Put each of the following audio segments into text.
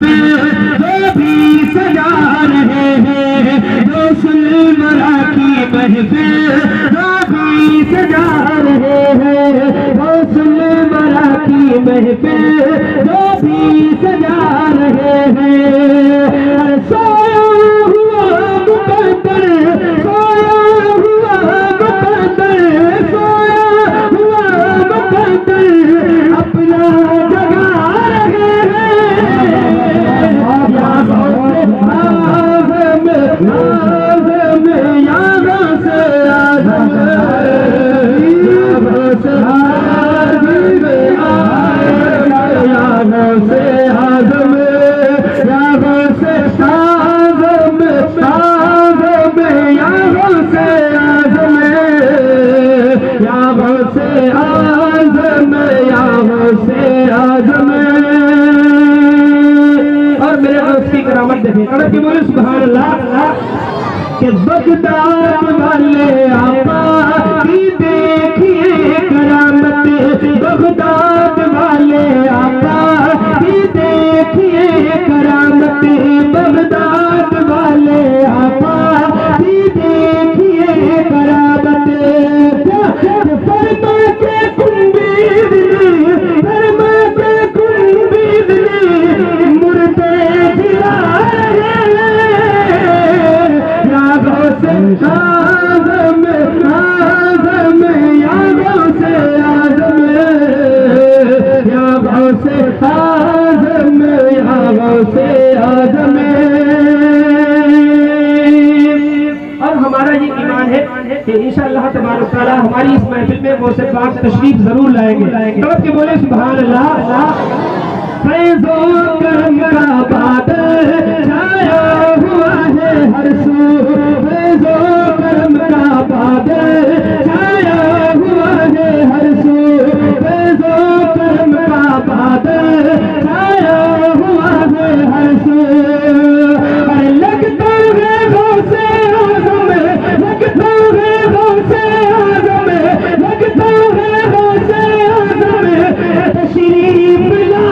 جو بھی سجا رہے ہیں رسول مرا کی محفل جو بھی سجا رہے ہیں رسول مرا کی محفل جو بھی سجا رہے ہیں سویا ہوا مقدر سویا ہوا مقدر سویا ہوا مقدر اپنا جگا رہے ہیں کہ بولے سبحان اللہ کہ بغداد والے آقا کی دیکھیے کرامت بغداد والے آقا کی دیکھیے کرامت بغداد والے آقا کی دیکھیے کرامت فرما کے کنبید فرما کے کنبید مردے جلا آزم آزم یا غوث آزم یا غوث آزم یا غوث آزم. اور ہمارا یہ ایمان ہے کہ انشاءاللہ تبارک و تعالی ہماری اس محفل میں غوث پاک تشریف ضرور لائیں گے. سب کے بولے سبحان اللہ. فیض و کرم کا بادل چھایا ہوا ہے ہر سو فیض و کرم کا بادل چھایا ہوا ہے ہر سو فیض و کرم کا بادل چھایا ہوا ہے ہر سو. لگتا ہے غوث اعظم لگتا ہے غوث اعظم لگتا ہے غوث اعظم تشریف لا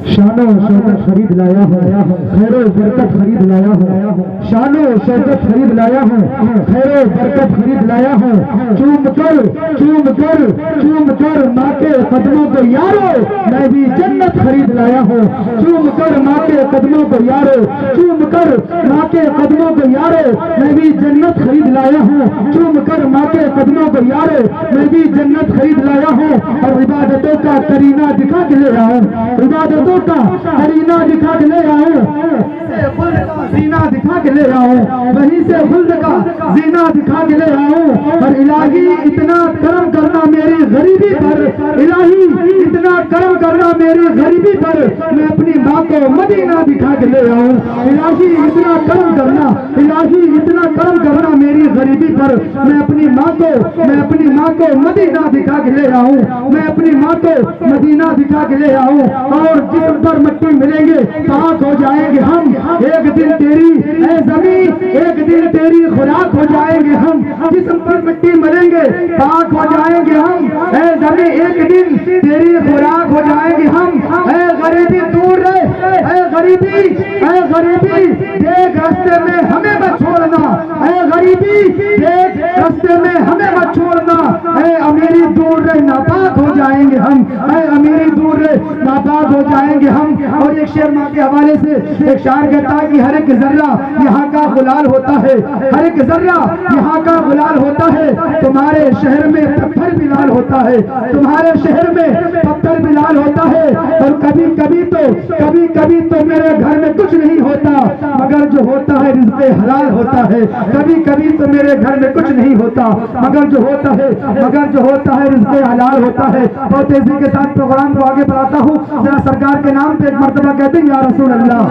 شان و شوکت خرید لایا ہوں، خیر و برکت خرید لایا ہوں، شان و شوکت خرید لایا ہوں، خیر و برکت خرید لایا ہوں، چوم کر ماں کے قدموں کو یارو میں بھی جنت خرید لایا ہوں، چوم کر ماں کے قدموں کو یارو، چوم کر ماں کے قدموں کو یارو میں بھی جنت خرید لایا ہوں، چوم کر ماں کے قدموں کو یارو میں بھی جنت خرید لایا ہوں، اور عبادتوں کا کرینہ دکھا کے لے آؤں، عبادتوں کا کرینہ دکھا کے لے آؤں، زینہ دکھا کے لے آؤں، وہیں سے خلد کا زینہ دکھا کے لے آؤں، اور الہی اتنا کرم کرنا میری غریبی پر، الہی اتنا کرم کرنا میری غریبی پر، میں اپنی ماں کو مدینہ دکھا کے لے آؤں، الہی اتنا کرم کرنا، الہی اتنا کرم کرنا میری غریبی پر، میں اپنی ماں کو مدینہ دکھا کے لے آؤں، میں اپنی ماں کو مدینہ دکھا کے لے آؤں، اور جسم پر مٹی ملیں گے پاک ہو جائیں گے ہم، ایک دن تیری اے زمین ایک دن تیری خوراک ہو جائیں گے ہم، جسم پر مٹی ملیں گے پاک ہو جائیں گے ہم، اے زمین ایک دن تیری خوراک ہو جائیں گے ہم، اے غریبی دور رہے، اے غریبی دیکھ راستے میں ہمیں مت چھوڑنا، اے غریبی دیکھ راستے میں ہمیں مت چھوڑنا، اے امیری دور رہے ناپاک ہو جائیں گے ہم، اے امیری دور رہے ناپاک ہو جائیں گے ہم۔ اور ایک شعر ماں کے حوالے سے ایک شاعر کہتا ہے کہ ہر ایک ذرہ یہاں کا غلال ہوتا ہے، ہر ایک ذرہ یہاں کا غلال ہوتا ہے، تمہارے شہر میں پتھر بھی لال ہوتا ہے، تمہارے شہر میں پتھر بھی لال ہوتا ہے، اور کبھی کبھی تو میرے گھر میں کچھ نہیں ہوتا مگر جو ہوتا ہے رزق حلال ہوتا ہے، کبھی تو میرے گھر میں کچھ نہیں ہوتا مگر جو ہوتا ہے رزق حلال ہوتا ہے۔ اور تیزی کے ساتھ پروگرام کو آگے بڑھاتا ہوں، ذرا سرکار کے نام پہ ایک مرتبہ کہتے ہیں یا رسول اللہ،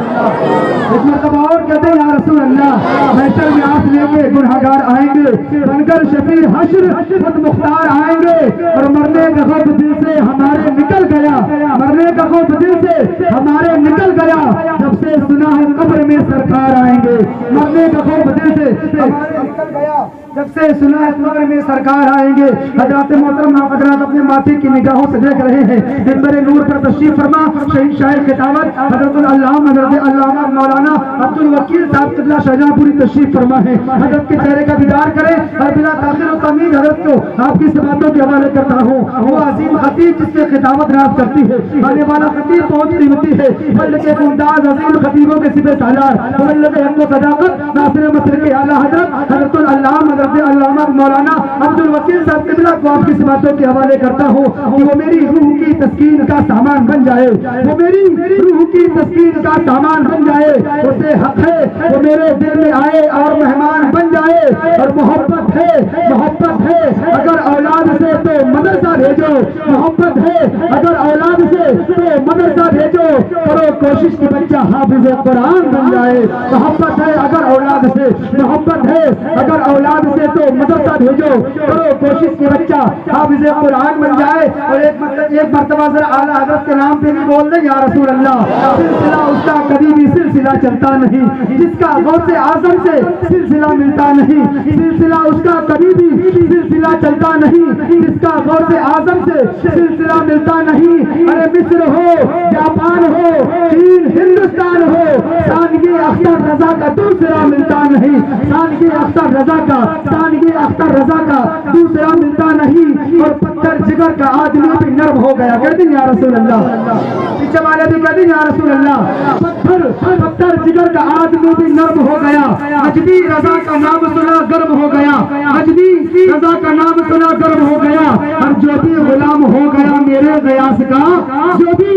ایک مرتبہ اور کہتے ہیں یا رسول اللہ۔ محشر میں آس لے کے گنہگار آئیں گے، بن کر شفیع حشر خود مختار آئیں گے، اور مرنے کا خوف دل سے ہمارے نکل گیا، مرنے کا خوف دل سے ہمارے نکل گیا، جب سے سنا ہے قبر میں سرکار آئیں گے، مرنے کا خوف دل سے ہمارے نکل گیا، جب سے سنا ہے قبر میں سرکار آئیں گے۔ حضرات محترم آپ حضرات اپنے ماتھے کی نگاہوں سے دیکھ رہے ہیں منبر نور پر تشریف فرما شہید شاعر خطابت حضرت علامہ مولانا عبد الوکیل صاحب قبلہ شاہجہاں پوری تشریف فرما ہے، حضرت کے چہرے کا دیدار کریں، اور بلا تاخیر و تمید حضرت کو آپ کی باتوں کے حوالے کرتا ہوں۔ وہ عظیم خطیب جس سے خطابت راز کرتی ہے، آنے والا خطیب بہت قیمتی ہے، ملک ممتاز عظیم خطیبوں کے سپہ سالار ملک حق و صداقت ناصر مسلک اعلیٰ حضرت علامہ مولانا عبد الوکیل صاحب قبلہ کو آپ کی باتوں کے حوالے کرتا ہوں کہ وہ میری روح کی تسکین کا سامان بن جائے، وہ میری روح کی تسکین کا سامان بن جائے، اسے حق ہے وہ میرے دل میں آئے اور مہمان بن جائے، اور محبت ہے اگر اولاد سے تو مدرسہ بھیجو، محبت ہے اگر اولاد سے تو مدرسہ بھیجو، کرو کوشش کہ بچہ حافظ قرآن بن جائے، محبت ہے اگر اولاد سے تو مدرسہ بھیجو، کرو کوشش کہ بچہ حافظ قرآن بن جائے۔ اور ایک مرتبہ ذرا اعلیٰ حضرت کے نام پہ بھی بول دیں یا رسول اللہ۔ سلسلہ اس کا کبھی بھی سلسلہ چلتا نہیں، جس کا غوث اعظم سے سلسلہ ملتا نہیں، سلسلہ اس کا کبھی بھی سلسلہ چلتا نہیں، جس کا غوث اعظم سے سلسلہ ملتا نہیں۔ ارے مصر ہو، جاپان ہو، چین، ہندوستان ہو، سانگی اختر رضا کا دوسرا ملتا نہیں، سانگی اختر رضا کا دوسرا ملتا نہیں۔ اور پتھر جگر کا آدمی بھی نرم ہو گیا، کہتے ہیں یا رسول اللہ، پیچھے والے بھی کہتے ہیں یا رسول اللہ، پتھر جگر کا آدمی بھی نرم ہو گیا، نجدی رضا کا نام سنا گرم ہو گیا، نجدی رضا کا نام سنا گرم ہو گیا، اور جو بھی غلام ہو گیا میرے غیاث کا، جو بھی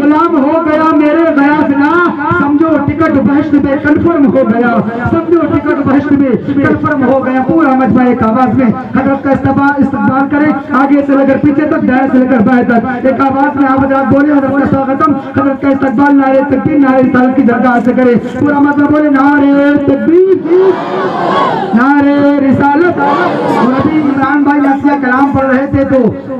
غلام ہو گیا میرے غیاث کا، سمجھو ٹکٹ بہشت میں کنفرم ہو گیا، سمجھو ٹکٹ بہشت میں کنفرم ہو گیا۔ پورا مجمع ایک آواز میں حضرت کا استقبال کریں، آگے سے لے کر پیچھے تک، دائیں سے لے کر بائیں تک، ایک آواز میں آپ حضرات بولے حضرت کا سواگتم، حضرت کا استقبال نعرہ تکبیر نعرہ رسالت کی درگاہ سے کرے، پورا مطلب بولے نعرہ تکبیر نعرہ رسالت۔ اور ابھی عمران بھائی عطیہ کلام پڑھ رہے تھے تو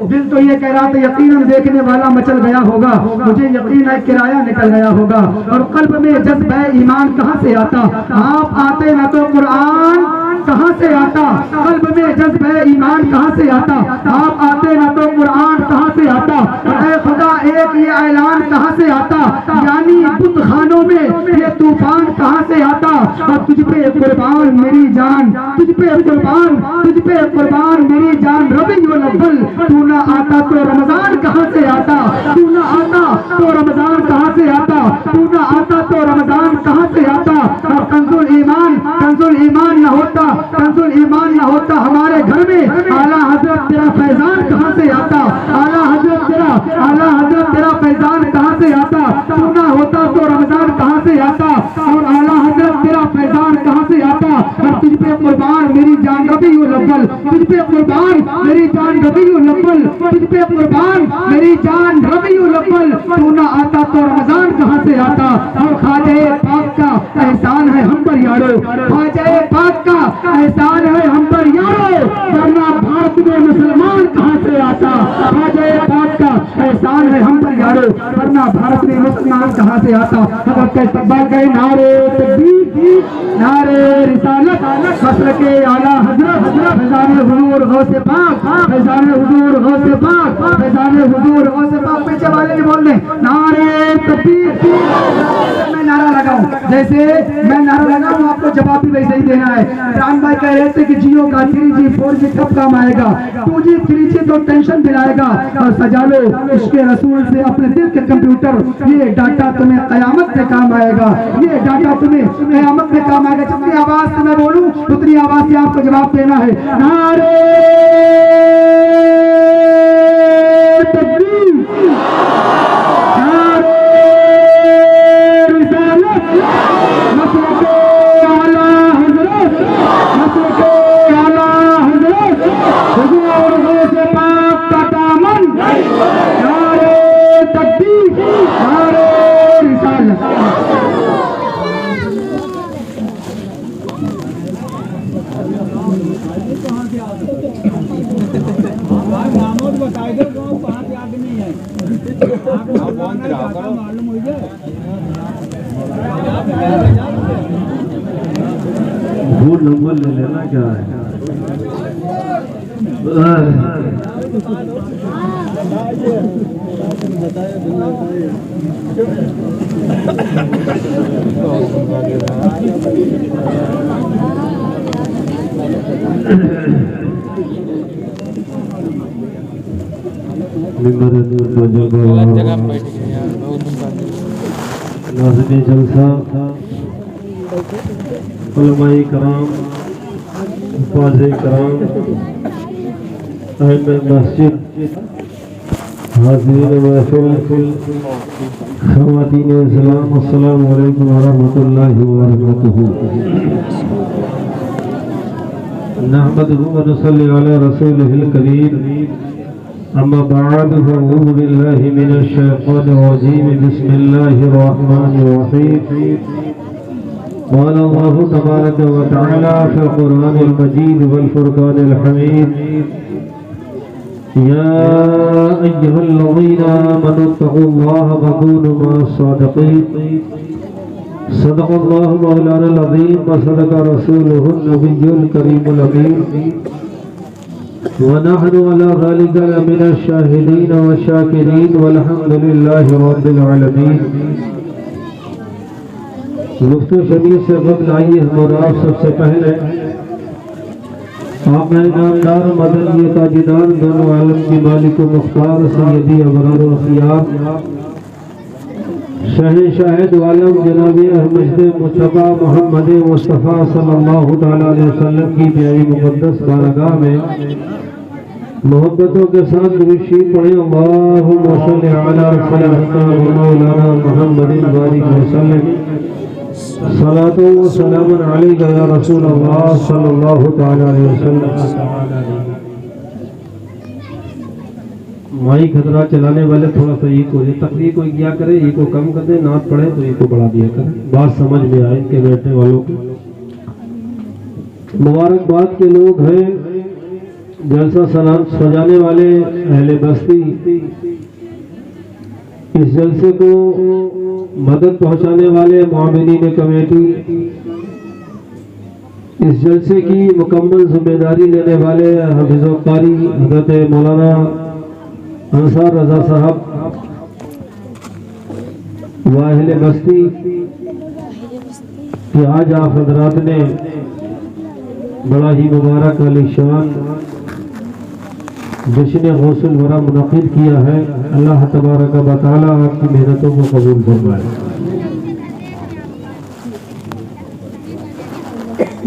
دل تو یہ کہہ رہا تھا یقیناً دیکھنے والا مچل گیا ہوگا، مجھے یقین ہے کرایہ نکل گیا ہوگا، اور قلب میں جذبہ ایمان کہاں سے آتا، آپ آتے نہ تو قرآن کہاں سے آتا؟ قلب میں جذبہ ایمان کہاں سے آتا؟ آپ آتے نہ تو قرآن کہاں سے آتا؟ اے خدا ایک یہ اعلان کہاں سے آتا؟ یعنی بت خانوں میں یہ طوفان کہاں سے آتا؟ اور تجھ پہ قربان میری جان، تجھ پہ قربان میری جان ربیع الاول، تو نہ آتا تو رمضان کہاں سے آتا؟ تو نہ آتا تو رمضان کہاں سے آتا؟ تو نہ آتا تو رمضان کہاں سے آتا؟ اور کنز الایمان نہ ہوتا ہمارے گھر میں، اعلیٰ حضرت تیرا فیضان کہاں سے آتا؟ اعلیٰ حضرت تیرا فیضان کہاں سے آتا؟ تو نہ ہوتا تو رمضان کہاں سے آتا؟ اور اعلیٰ حضرت تیرا فیضان کہاں سے آتا؟ اور تجھ پہ قربان میری جان ربیع الاول، تجھ پہ قربان میری جان ربیع الاول، تجھ پہ قربان میری جان ربیع الاول، تو نہ آتا تو رمضان کہاں سے آتا؟ اور خواجہ پاک کا احسان ہے ہم پر یارو، خواجہ پاک کا احسان ہے ہم پر یارو، ورنہ بھارت میں مسلمان کہاں سے آتا؟ خواجہ پاک کا احسان ہے ہم پر یارو، ورنہ بھارت میں مسلمان کہاں سے آتا؟ حضرت کا استقبال کرے، نعرے تکبیر، نعرے رسالت، مسلک اعلیٰ حضرت فیضان حضور غوث پاک، فیضان حضور غوث پاک، فیضان حضور غوث پاک۔ پیچھے والے بھی بول دیں نعرے تکبیر۔ میں نعرہ لگاؤں، جیسے میں نعرہ لگاؤں آپ کو جواب بھی ویسے ہی دینا ہے۔ رام بھائی کہہ رہے تھے کہ جیو کا 3G 4G کب کام آئے گا، 2G 3G تو ٹینشن دلائے گا، اور سجا لو عشق رسول سے اپنے دل کے کمپیوٹر، یہ ڈاٹا تمہیں قیامت میں کام آئے گا، یہ ڈاٹا تمہیں قیامت میں کام آئے گا۔ جتنی آواز سے میں بولوں اتنی آواز سے آپ کو جواب دینا ہے۔ نعرے تکبیر، نعرے رسالت، مسلک اعلیٰ حضرت، مسلک اعلیٰ حضرت حضور غوث پاک کا دامن، نعرے تکبیر، نعرے رسالت۔ بھول نمبر لے لینا کیا ہے؟ ناظرین جلسہ، علماء کرام، حفاظ کرام، اہل مسجد، حاضرین محفل، خواتین اسلام، السلام علیکم ورحمۃ اللہ وبرکاتہ۔ نحمدہ ونصلی علی رسولہ الکریم، اما بعد فاعوذ باللہ من الشیطان الرجیم، بسم اللہ الرحمن الرحیم۔ قال اللہ تبارک و تعالی فی القرآن المجید والفرقان الحمید، یا ایہا الذین آمنوا اتقوا اللہ وکونوا مع الصادقین، صدق اللہ مولانا العظیم وصدق رسولہ النبی الکریم الامین، ونحن على ذلك لمن الشاهدين والشاكرين والحمد لله رب العالمين۔ گفتگو شریف سے قبل آئیے ہمارا سب سے پہلے آپ میں نامدار مدنی تاجدار دونوں عالم کی مالک و مختار سیدی ابرار و خیار شہنشاہ دو عالم جناب احمد مصطفیٰ محمد مصطفیٰ صلی اللہ تعالی علیہ وسلم کی پیاری مقدس بارگاہ میں محبتوں کے ساتھ درود پڑھیں، اللہم صل علی سیدنا مولانا محمد بارک وسلم، صلاۃ و سلام علیک یا رسول اللہ صلی اللہ تعالی علیہ وسلم۔ مائی خطرہ چلانے والے تھوڑا سا یہ کو تقریر کو کیا کرے، یہ کو کم کر دیں، نعت پڑھے تو یہ کو بڑھا دیا کرے، بات سمجھ میں آئے ان کے بیٹھنے والوں کو۔ مبارکباد کے لوگ ہیں، جلسہ سجانے والے اہل بستی، اس جلسے کو مدد پہنچانے والے معاونین کمیٹی، اس جلسے کی مکمل ذمہ داری لینے والے حافظ و قاری حضرت مولانا انصار رضا صاحب واہل بستی کہ آج آپ حضرات نے بڑا ہی مبارک علی شان جشن غوث الورا منعقد کیا ہے. اللہ تبارک و تعالی آپ کی محنتوں کو قبول فرمائے.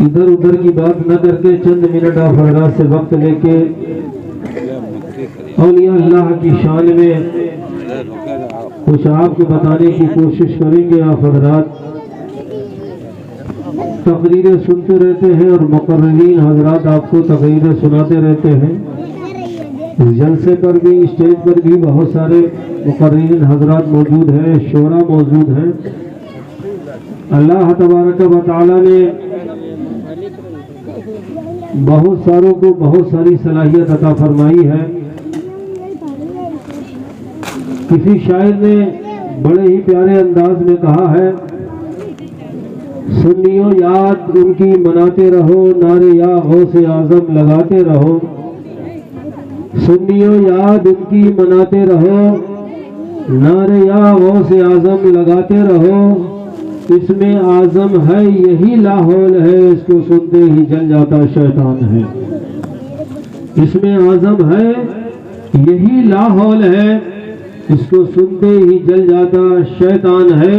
ادھر ادھر کی بات نہ کر کے چند منٹ آپ حضرات سے وقت لے کے اولیاء اللہ کی شان میں کچھ آپ کو بتانے کی کوشش کریں گے. آپ حضرات تقریریں سنتے رہتے ہیں اور مقررین حضرات آپ کو تقریریں سناتے رہتے ہیں. جلسے پر بھی اسٹیج پر بھی بہت سارے مقررین حضرات موجود ہیں, شعراء موجود ہیں. اللہ تبارک و تعالی نے بہت ساروں کو بہت ساری صلاحیت عطا فرمائی ہے. کسی شاعر نے بڑے ہی پیارے انداز میں کہا ہے, سنیو یاد ان کی مناتے رہو, نعرے یا غوث اعظم لگاتے رہو. سنیو یاد ان کی مناتے رہو, نعرے یا غوث اعظم لگاتے رہو. اس میں اعظم ہے یہی لاہور ہے, اس کو سنتے ہی جل جاتا شیطان ہے. اس میں اعظم ہے یہی لاہور ہے, اس کو سنتے ہی جل جاتا شیطان ہے.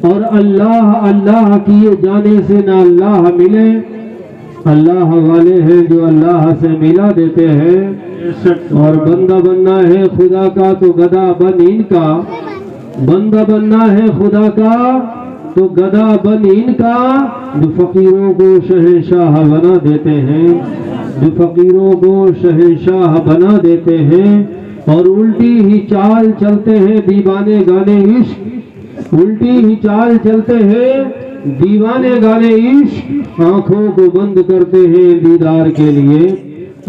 اور اللہ اللہ کیے جانے سے نہ اللہ ملے, اللہ والے ہیں جو اللہ سے ملا دیتے ہیں. اور بندہ بننا ہے خدا کا تو گدا بن ان کا, بندہ بننا ہے خدا کا تو گدا بن ان کا. جو فقیروں کو شہنشاہ بنا دیتے ہیں, جو فقیروں کو شہنشاہ بنا دیتے ہیں. اور الٹی ہی چال چلتے ہیں دیوانے گانے عشق, الٹی ہی چال چلتے ہیں دیوانے گانے عشق. آنکھوں کو بند کرتے ہیں دیدار کے لیے,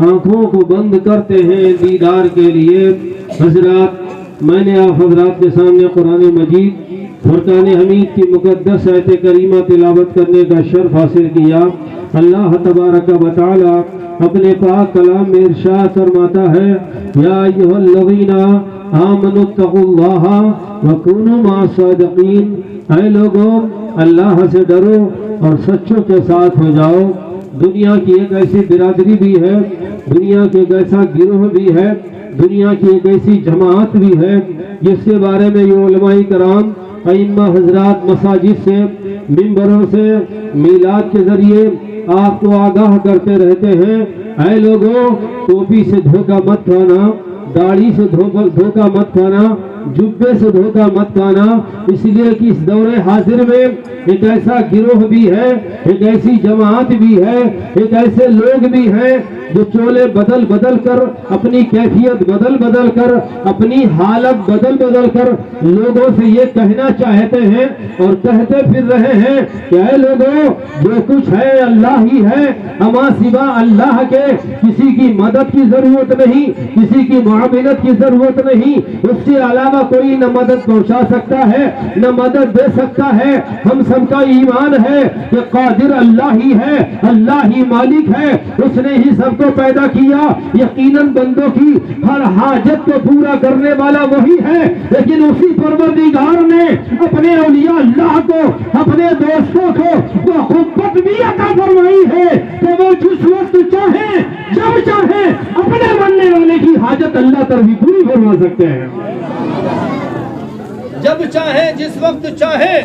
آنکھوں کو بند کرتے ہیں دیدار کے لیے. حضرات میں نے آپ حضرات کے سامنے قرآن مجید فرقان حمید کی مقدس آیت کریمہ تلاوت کرنے کا شرف حاصل کیا. اللہ تبارک و تعالی اپنے پاک کلام میں ارشاد فرماتا ہے, یا ایھا الذین آمنوا اتقوا اللہ وکونوا مع الصادقین. اے لوگوں اللہ سے ڈرو اور سچوں کے ساتھ ہو جاؤ. دنیا کی ایک ایسی برادری بھی ہے, دنیا کے ایک ایسا گروہ بھی ہے, دنیا کی ایک ایسی جماعت بھی ہے جس کے بارے میں یہ علماء کرام ائمہ حضرات مساجد سے منبروں سے میلاد کے ذریعے آپ کو آگاہ کرتے رہتے ہیں. اے لوگوں ٹوپی سے دھوکہ مت کھانا, داڑھی سے دھوکہ مت کھانا, جبے سے دھوکہ مت کھانا. اس لیے کہ اس دور حاضر میں ایک ایسا گروہ بھی ہے, ایک ایسی جماعت بھی ہے, ایک ایسے لوگ بھی ہیں جو چولے بدل بدل کر, اپنی کیفیت بدل بدل کر, اپنی حالت بدل بدل کر لوگوں سے یہ کہنا چاہتے ہیں اور کہتے پھر رہے ہیں کہ اے لوگوں جو کچھ ہے اللہ ہی ہے, اما سوا اللہ کے کسی کی مدد کی ضرورت نہیں, کسی کی معاونت کی ضرورت نہیں. اس کے علاوہ کوئی نہ مدد پہنچا سکتا ہے نہ مدد دے سکتا ہے. ہم سب کا ایمان ہے کہ قادر اللہ ہی ہے, اللہ ہی مالک ہے, اس نے ہی سب کو پیدا کیا. یقیناً بندوں کی ہر حاجت کو پورا کرنے والا وہی ہے, لیکن اسی پروردگار نے اپنے اولیاء اللہ کو, اپنے دوستوں کو وہ قوت بھی عطا فرمائی ہے کہ وہ جس وقت چاہیں جب چاہیں اپنے ماننے والے کی حاجت اللہ تر بھی پوری فرما سکتے ہیں. جب چاہیں جس وقت چاہیں,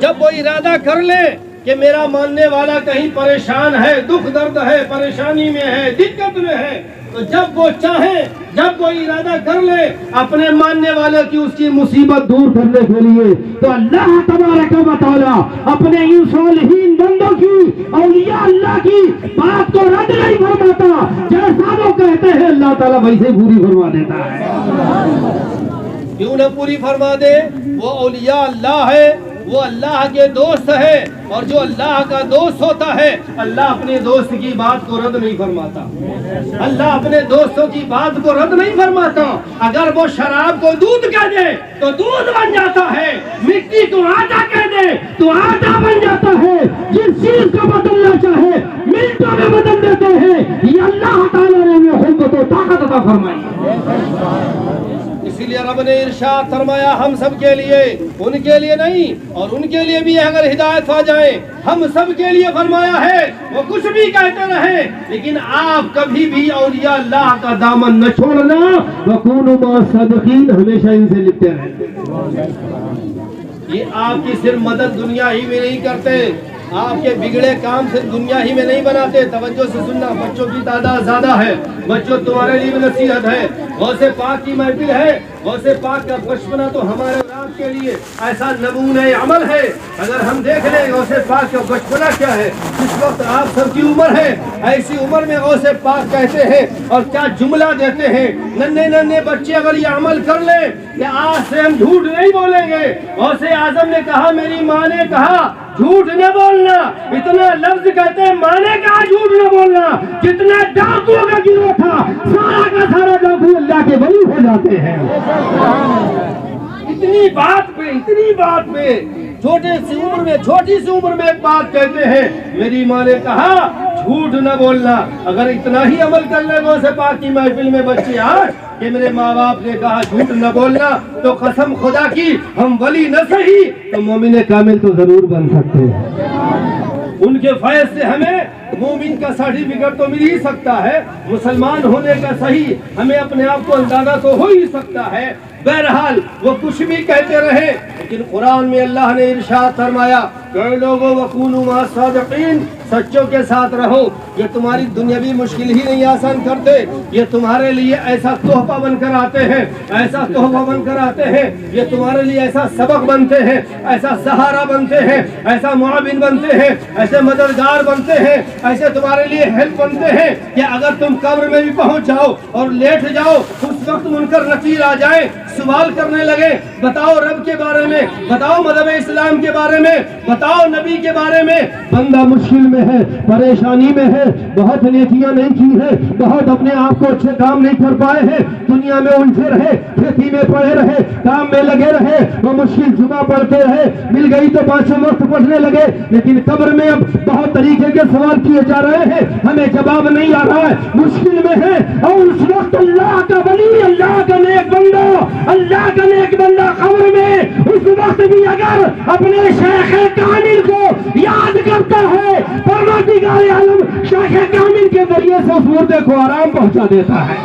جب وہ ارادہ کر لے کہ میرا ماننے والا کہیں پریشان ہے, دکھ درد ہے, پریشانی میں ہے, دقت میں ہے, تو جب وہ چاہیں, جب وہ ارادہ کر لے اپنے ماننے والے کی اس کی مصیبت دور کرنے کے لیے, تو اللہ تبارک و تعالی اپنے ان صالحین بندوں کی, اولیاء اللہ کی بات کو رد نہیں فرماتا. جیسا وہ کہتے ہیں اللہ تعالیٰ ویسے پوری فرما دیتا ہے. کیوں نہ پوری فرما دے؟ وہ اولیاء اللہ ہے, وہ اللہ کے دوست ہے, اور جو اللہ کا دوست ہوتا ہے اللہ اپنے دوست کی بات کو رد نہیں فرماتا. اللہ اپنے دوستوں کی بات کو رد نہیں فرماتا. اگر وہ شراب کو دودھ کہہ دے تو دودھ بن جاتا ہے, مٹی کو آٹا کہہ دے تو آٹا بن جاتا ہے. جس چیز کو بدلنا چاہے منٹوں میں بدل دیتے ہیں. یہ اللہ تعالیٰ نے ہمیں قوت و طاقت عطا فرمائی ہے. اسی لیے رب نے ارشاد فرمایا ہم سب کے لیے، ان کے لیے نہیں، اور ان کے لیے بھی اگر ہدایت پا جائیں ہم سب کے لیے فرمایا ہے وہ کچھ بھی کہتے رہیں لیکن آپ کبھی بھی اولیاء اللہ کا دامن نہ چھوڑنا. وَكُونُوا مَعَ الصَّادِقِينَ، ہمیشہ ان سے لپٹے رہے. یہ آپ کی صرف مدد دنیا ہی میں نہیں کرتے، آپ کے بگڑے کام صرف دنیا ہی میں نہیں بناتے. توجہ سے سننا، بچوں کی تعداد زیادہ ہے، بچوں تمہارے لیے بھی نصیحت ہے. غوث پاک کی محفل ہے، غوث پاک کا بچپنا تو ہمارے اور آپ کے لیے ایسا نمونہ عمل ہے. اگر ہم دیکھ لیں غوث پاک کا بچپنا کیا ہے، جس وقت آپ سب کی عمر ہے، ایسی عمر میں غوث پاک کہتے ہیں اور کیا جملہ دیتے ہیں. ننھے ننھے بچے اگر یہ عمل کر لیں کہ آج سے ہم جھوٹ نہیں بولیں گے. غوث اعظم نے کہا، میری ماں نے کہا جھوٹ نہ بولنا. اتنا لفظ کہتے ہیں، ماں نے کہا جھوٹ نہ بولنا. جتنا ڈاکوؤں کا گروہ تھا سارا کا سارا ڈاکو اللہ کے ولی ہو جاتے ہیں. اتنی بات پہ چھوٹی سی عمر میں ایک بات کہتے ہیں. میری ماں نے کہا جھوٹ نہ بولنا. اگر اتنا ہی عمل کر لے غوث پاک کی محفل میں بچے آج کہ میرے ماں باپ نے کہا جھوٹ نہ بولنا، تو قسم خدا کی ہم ولی نہ سہی تو مومن کامل تو ضرور بن سکتے ہیں. ان کے فیض سے ہمیں مومن کا سرٹیفکیٹ تو مل ہی سکتا ہے، مسلمان ہونے کا صحیح ہمیں اپنے آپ کو اندازہ تو ہو ہی سکتا ہے. بہرحال وہ کچھ بھی کہتے رہے لیکن قرآن میں اللہ نے ارشاد فرمایا کہ لوگوں وَكُونُوا مَعَ الصَّادِقِينَ، سچوں کے ساتھ رہو. یہ تمہاری دنیاوی مشکل ہی نہیں آسان کرتے، یہ تمہارے لیے ایسا تحفہ بن کر آتے ہیں، ایسا تحفہ بن کر آتے ہیں. یہ تمہارے لیے ایسا سبق بنتے ہیں، ایسا سہارا بنتے ہیں، ایسا معاون بنتے ہیں، ایسے مددگار بنتے ہیں، ایسے تمہارے لیے ہیلپ بنتے ہیں کہ اگر تم قبر میں بھی پہنچ جاؤ اور لیٹ جاؤ، اس وقت منکر نکیر آ جائیں، سوال کرنے لگے بتاؤ رب کے بارے میں، بتاؤ مذہب اسلام کے بارے میں، بتاؤ نبی کے بارے میں. بندہ مشکل میں ہے، پریشانی میں ہے، بہت نیکیاں نہیں کی ہے، بہت اپنے آپ کو اچھے کام نہیں کر پائے ہیں، دنیا میں الجھے رہے، کھیتی میں پڑے رہے، کام میں لگے رہے، وہ مشکل جمعہ پڑھتے رہے، مل گئی تو 5 وقت پڑھنے لگے، لیکن قبر میں اب بہت طریقے کے سوال کیے جا رہے ہیں، ہمیں جواب نہیں آ رہا ہے، مشکل میں ہے. اور اس وقت اللہ کا ولی، اللہ کا نیک بندہ قبر میں اس وقت بھی اگر اپنے شیخ کامل کو یاد کرتا ہے، پروردگار عالم شیخ کامل کے ذریعے سے اس مردے کو آرام پہنچا دیتا ہے.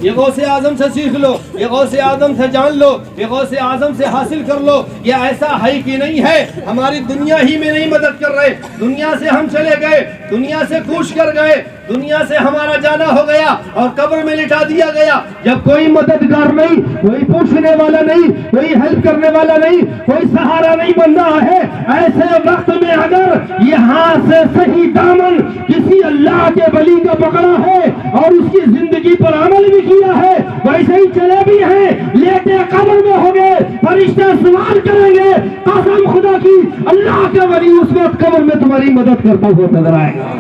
یہ غوث اعظم سے سیکھ لو، یہ غوث اعظم سے جان لو، یہ غوث اعظم سے حاصل کر لو. یہ ایسا ہے کہ نہیں ہے ہماری دنیا ہی میں نہیں مدد کر رہے، دنیا سے ہم چلے گئے، دنیا سے کوش کر گئے، دنیا سے ہمارا جانا ہو گیا اور قبر میں لٹا دیا گیا. جب کوئی مددگار نہیں، کوئی پوچھنے والا نہیں، کوئی ہیلپ کرنے والا نہیں، کوئی سہارا نہیں بن رہا ہے، ایسے وقت میں اگر یہاں سے صحیح دامن کسی اللہ کے ولی کا پکڑا ہے اور اس کی زندگی پر عمل بھی کیا ہے، ویسے ہی چلے بھی ہیں، لیٹے قبر میں ہو گئے، فرشتے سوال کریں گے، قسم خدا کی اللہ کا ولی اس وقت قبر میں تمہاری مدد کرتا ہوا نظر آئے گا.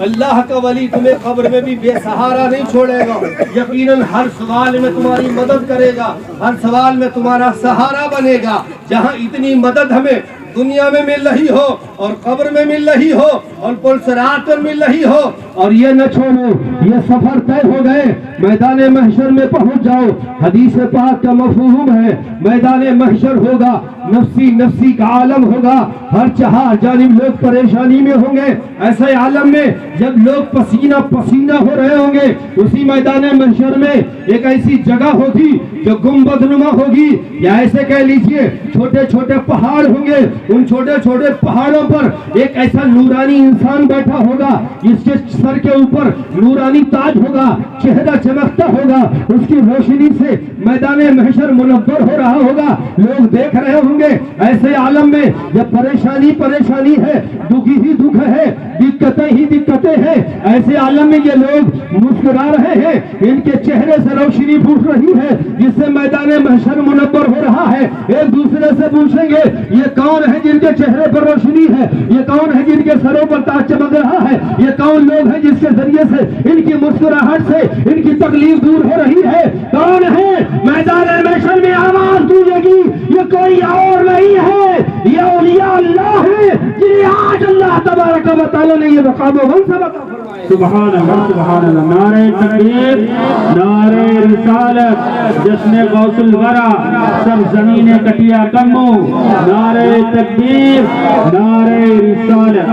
اللہ کا ولی تمہیں قبر میں بھی بے سہارا نہیں چھوڑے گا. یقیناً ہر سوال میں تمہاری مدد کرے گا، ہر سوال میں تمہارا سہارا بنے گا. جہاں اتنی مدد ہمیں دنیا میں مل رہی ہو اور قبر میں مل رہی ہو اور پل صراط پر مل رہی ہو، اور یہ نہ چھوڑو، یہ سفر طے ہو گئے، میدان محشر میں پہنچ جاؤ. حدیث پاک کا مفہوم ہے میدان محشر ہوگا، نفسی نفسی کا عالم ہوگا، ہر چہار جانب لوگ پریشانی میں ہوں گے. ایسے عالم میں جب لوگ پسینہ پسینہ ہو رہے ہوں گے، اسی میدان محشر میں ایک ایسی جگہ ہوگی جو گنبد نما ہوگی، یا ایسے کہہ لیجئے چھوٹے چھوٹے پہاڑ ہوں گے. ان چھوٹے چھوٹے پہاڑوں پر ایک ایسا نورانی انسان بیٹھا ہوگا جس کے سر کے اوپر نورانی تاج ہوگا، چہرہ چمکتا ہوگا، اس کی روشنی سے میدان محشر منور ہو رہا ہوگا، لوگ دیکھ رہے ہوں گے. ایسے عالم میں جب پریشانی ہے، دکھ ہی دکھ ہے، دقتیں ہی دقتیں ہیں، ایسے عالم میں یہ لوگ مسکرا رہے ہیں، ان کے چہرے سے روشنی پھوٹ رہی ہے جس سے میدان محشر منور ہو رہا ہے. ایک دوسرے سے پوچھیں گے یہ کون ہے جن کے چہرے پر روشنی ہے، یہ کون ہے جن کے سروں پر تاج چمک رہا ہے، یہ کون لوگ ہیں جس کے ذریعے سے ان کی مسکراہٹ سے ان کی تکلیف دور ہو رہی ہے، کون ہے؟ میدان محشر میں آواز گونجے گی، یہ کوئی اور نہیں ہے، یہ اولیاء اللہ ہے. اللہ تعالیٰ نے یہ مقام و منصب عطا فرمائے. سبحان اللہ نعرہ تکبیر نعرہ رسالت جشن غوث الورا سرزمین کٹیا کمو نعرہ تکبیر نعرہ رسالت.